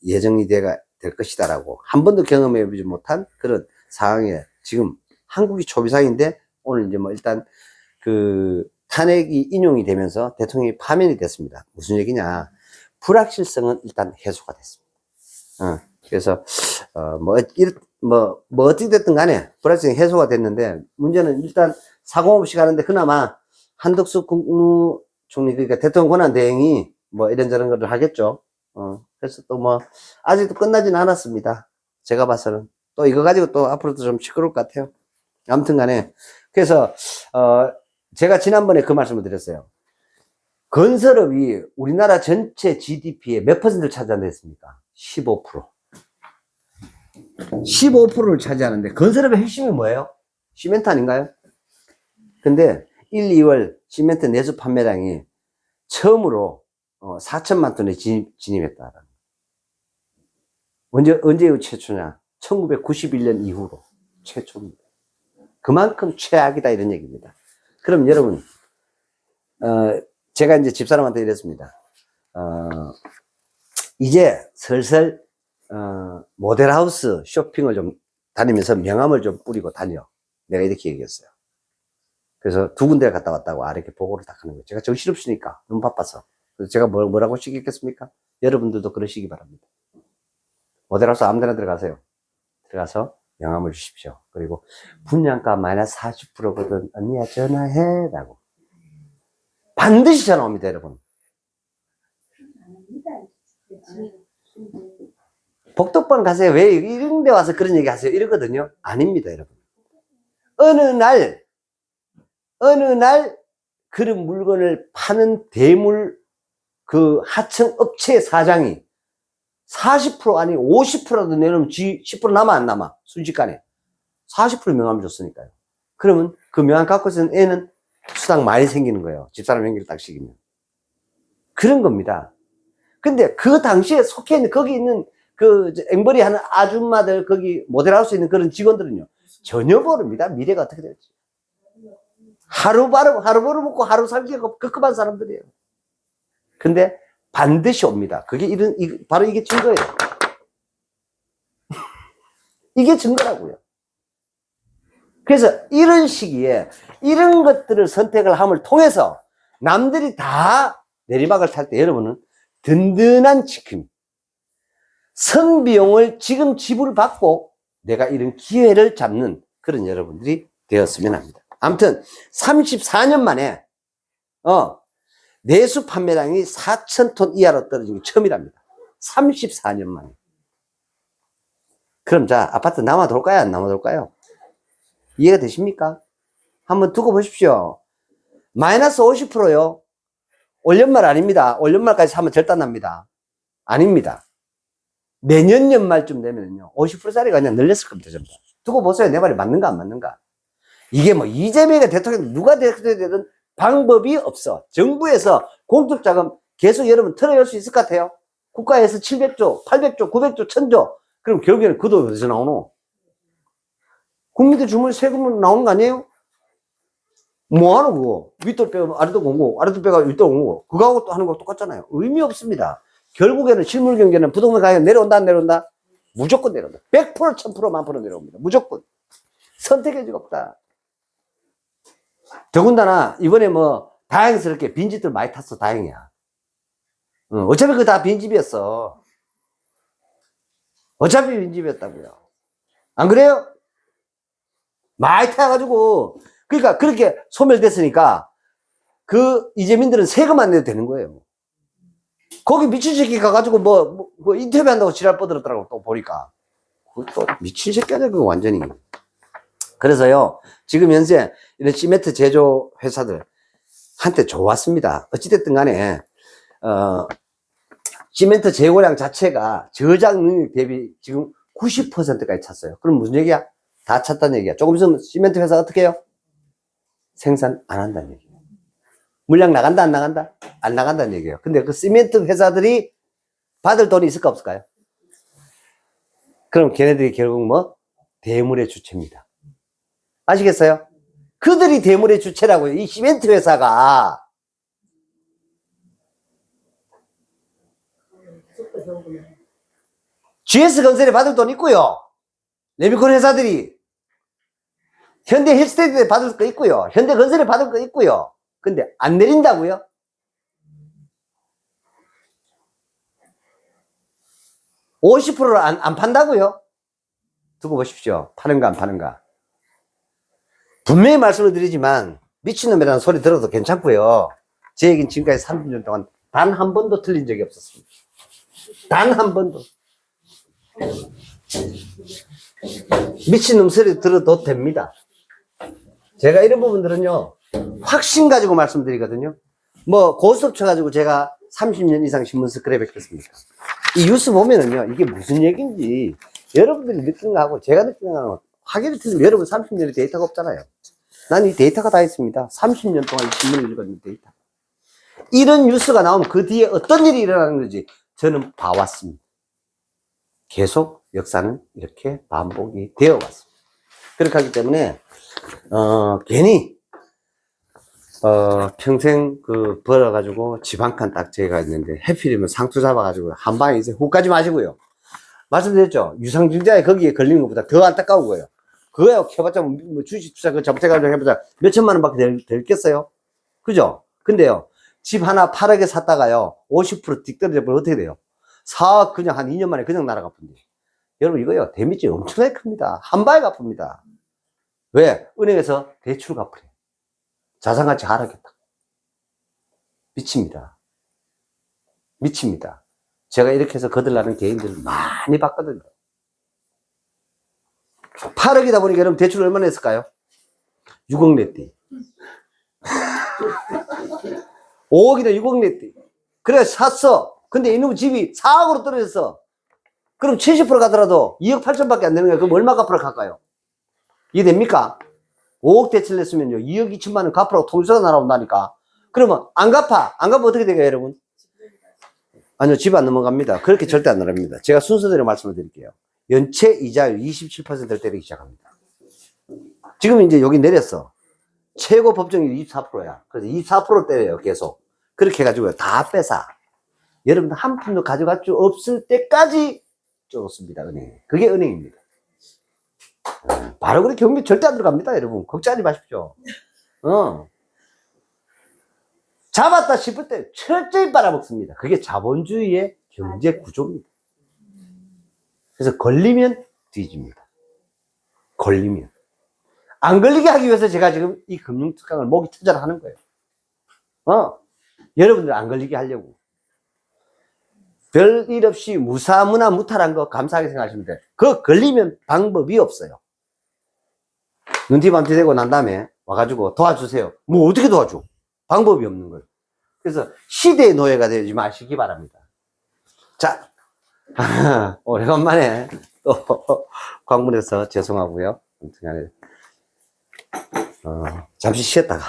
예정이 될 것이다라고 한 번도 경험해보지 못한 그런 상황에 지금 한국이 초비상인데 오늘 이제 뭐 일단 그 탄핵이 인용이 되면서 대통령이 파면이 됐습니다. 무슨 얘기냐? 불확실성은 일단 해소가 됐습니다. 그래서 뭐 어떻게 됐든 간에 불확실성이 해소가 됐는데 문제는 일단 사고 없이 가는데 그나마 한덕수 국무총리 그러니까 대통령 권한대행이 뭐 이런저런 것을 하겠죠. 그래서 또 뭐 아직도 끝나진 않았습니다. 제가 봐서는 또 이거 가지고 또 앞으로도 좀 시끄러울 것 같아요. 아무튼 간에 그래서 제가 지난번에 그 말씀을 드렸어요. 건설업이 우리나라 전체 GDP의 몇 퍼센트를 차지한다 했습니까? 15%. 15%를 차지하는데 건설업의 핵심이 뭐예요? 시멘트 아닌가요? 근데 1, 2월 시멘트 내수 판매량이 처음으로 4천만 톤에 진입했다. 언제 이후 최초냐? 1991년 이후로 최초입니다. 그만큼 최악이다 이런 얘기입니다. 그럼 여러분 제가 이제 집사람한테 이랬습니다. 이제 슬슬 모델하우스 쇼핑을 좀 다니면서 명함을 좀 뿌리고 다녀. 내가 이렇게 얘기했어요. 그래서 두 군데를 갔다 왔다고 이렇게 보고를 딱 하는 거예요. 제가 정신없으니까 너무 바빠서. 그래서 제가 뭐라고 시켰겠습니까? 여러분들도 그러시기 바랍니다. 모델하우스 아무 데나 들어가세요. 들어가서 명함을 주십시오. 그리고 분양가 마이너스 40%거든 언니야 전화해 라고. 반드시 전화 옵니다 여러분. 복덕방 가세요. 왜 이런 데 와서 그런 얘기 하세요? 이러거든요. 아닙니다 여러분. 어느 날 그런 물건을 파는 대물 그 하청 업체 사장이 40% 아니 50%라도 내놓으면 10% 남아 안 남아? 순식간에 40% 명함을 줬으니까요. 그러면 그 명함 갖고 있는 애는 수당 많이 생기는 거예요. 집사람 연결 딱 시키면. 그런 겁니다. 근데 그 당시에 속해 있는 거기 있는 그 앵벌이 하는 아줌마들 거기 모델하우스 있는 그런 직원들은요 전혀 모릅니다. 미래가 어떻게 될지. 하루 벌어먹고 하루 살기가 급급한 사람들이에요. 근데 반드시 옵니다. 그게 바로 이게 증거예요. 이게 증거라고요. 그래서 이런 시기에 이런 것들을 선택을 함을 통해서 남들이 다 내리막을 탈 때 여러분은 든든한 지킴, 선비용을 지금 지불받고 내가 이런 기회를 잡는 그런 여러분들이 되었으면 합니다. 아무튼 34년 만에 내수 판매량이 4,000톤 이하로 떨어진 게 처음이랍니다. 34년 만에. 그럼 자, 아파트 남아돌까요? 안 남아돌까요? 이해가 되십니까? 한번 두고 보십시오. 마이너스 50%요. 올연말 아닙니다. 올연말까지 사면 절단납니다. 아닙니다. 내년 연말쯤 되면요 50%짜리가 그냥 늘렸을 겁니다. 전부. 두고 보세요. 내 말이 맞는가 안 맞는가. 이게 뭐 이재명이 대통령 누가 대통령이 방법이 없어. 정부에서 공적자금 계속 여러분 틀어낼 수 있을 것 같아요. 국가에서 700조, 800조, 900조, 1000조. 그럼 결국에는 그 돈 어디서 나오노? 국민들 주머니 세금은 나오는 거 아니에요? 뭐하노 그거? 윗돌 빼고 아래돌 공고, 아래돌 빼고 윗돌 공고. 그거하고 또 하는 거 똑같잖아요. 의미 없습니다. 결국에는 실물 경제는 부동산 가격 내려온다 안 내려온다? 무조건 내려온다. 100%, 1000%, 10,000% 내려옵니다. 무조건. 선택의 지가 없다. 더군다나 이번에 뭐 다행스럽게 빈집들 많이 탔어. 다행이야. 어차피 그거 다 빈집이었어. 어차피 빈집이었다고요. 안 그래요? 많이 타가지고 그러니까 그렇게 소멸됐으니까 그 이재민들은 세금 안 내도 되는 거예요. 거기 미친 새끼 가가지고 뭐 인터뷰 한다고 지랄 뻗들었더라고. 또 보니까 그것도 미친 새끼야 그거 완전히. 그래서요 지금 현재 이런 시멘트 제조 회사들 한때 좋았습니다. 어찌됐든 간에 시멘트 재고량 자체가 저장 능력 대비 지금 90%까지 찼어요. 그럼 무슨 얘기야? 다 찼다는 얘기야. 조금 있으면 시멘트 회사 어떻게 해요? 생산 안 한다는 얘기예요. 물량 나간다 안 나간다? 안 나간다는 얘기예요. 근데 그 시멘트 회사들이 받을 돈이 있을까 없을까요? 그럼 걔네들이 결국 뭐? 대물의 주체입니다. 아시겠어요? 그들이 대물의 주체라고요. 이 시멘트 회사가. GS건설에 받을 돈 있고요. 레미콘 회사들이 현대 헬스테이트에 받을 거 있고요. 현대건설에 받을 거 있고요. 근데 안 내린다고요? (50%를) 안 판다고요? 두고 보십시오. 파는가 안 파는가. 분명히 말씀을 드리지만 미친놈이라는 소리 들어도 괜찮고요. 제 얘기는 지금까지 30년 동안 단 한 번도 틀린 적이 없었습니다. 단 한 번도. 미친놈 소리 들어도 됩니다. 제가 이런 부분들은요 확신 가지고 말씀드리거든요. 뭐 고스톱 쳐가지고 제가 30년 이상 신문 스크랩 했겠습니까? 이 뉴스 보면은요 이게 무슨 얘기인지 여러분들이 느끼는 거하고 제가 느끼는 거하고 확연히 틀리면 여러분 30년의 데이터가 없잖아요. 난 이 데이터가 다 있습니다. 30년 동안 신문을 읽었는 데이터. 이런 뉴스가 나오면 그 뒤에 어떤 일이 일어나는 건지 저는 봐왔습니다. 계속 역사는 이렇게 반복이 되어 왔습니다. 그렇게 하기 때문에 괜히 평생 벌어가지고 집 한 칸 딱 제가 있는데 해필이면 상투 잡아가지고 한 방에 이제 훅까지 마시고요. 말씀드렸죠. 유상증자에 거기에 걸리는 것보다 더 안타까운 거예요. 그거야 해봤자 뭐 주식 투자 그 잘못해가지고 해봤자 몇 천만 원밖에 될겠어요? 그죠? 근데요 집 하나 8억에 샀다가요 50% 뒷떨어져 버리면 어떻게 돼요? 4억 그냥 한 2년 만에 그냥 날아가쁜데 여러분 이거요 데미지 엄청나게 큽니다. 한 방에 갚습니다. 왜? 은행에서 대출 갚으래. 자산가치 하락했다. 미칩니다. 미칩니다. 제가 이렇게 해서 거들나는 개인들을 많이 봤거든요. 8억이다 보니까 여러분 대출 얼마나 했을까요? 6억 냈대. 5억이나 6억 냈대. 그래 샀어. 근데 이놈의 집이 4억으로 떨어졌어. 그럼 70% 가더라도 2억 8천밖에 안 되는 거야. 그럼 얼마 갚으러 갈까요? 이해됩니까? 5억 대출 냈으면요 2억 2천만 원 갚으라고 통지서가 날아온다니까. 그러면 안 갚아. 안 갚으면 어떻게 될까요 여러분? 아니요 집 안 넘어갑니다. 그렇게 절대 안 넘어갑니다. 제가 순서대로 말씀을 드릴게요. 연체 이자율 27%를 때리기 시작합니다. 지금 이제 여기 내렸어. 최고 법정률 24%야. 그래서 24% 때려요 계속. 그렇게 해가지고 다 뺏어. 여러분들 한 푼도 가져갈 수 없을 때까지 쫓습니다 은행. 그게 은행입니다. 바로 그렇게 경매 절대 안 들어갑니다, 여러분. 걱정하지 마십시오. 잡았다 싶을 때 철저히 빨아먹습니다. 그게 자본주의의 경제 구조입니다. 그래서 걸리면 뒤집니다. 걸리면. 안 걸리게 하기 위해서 제가 지금 이 금융특강을 모기 투자를 하는 거예요. 여러분들 안 걸리게 하려고. 별일 없이 무사무나 무탈한 거 감사하게 생각하시면 돼요. 그거 걸리면 방법이 없어요. 눈티밤티 되고 난 다음에 와가지고 도와주세요. 뭐 어떻게 도와줘? 방법이 없는 거예요. 그래서 시대의 노예가 되지 마시기 바랍니다. 자, 오래간만에 또 광문에서 죄송하고요. 잠시 쉬었다가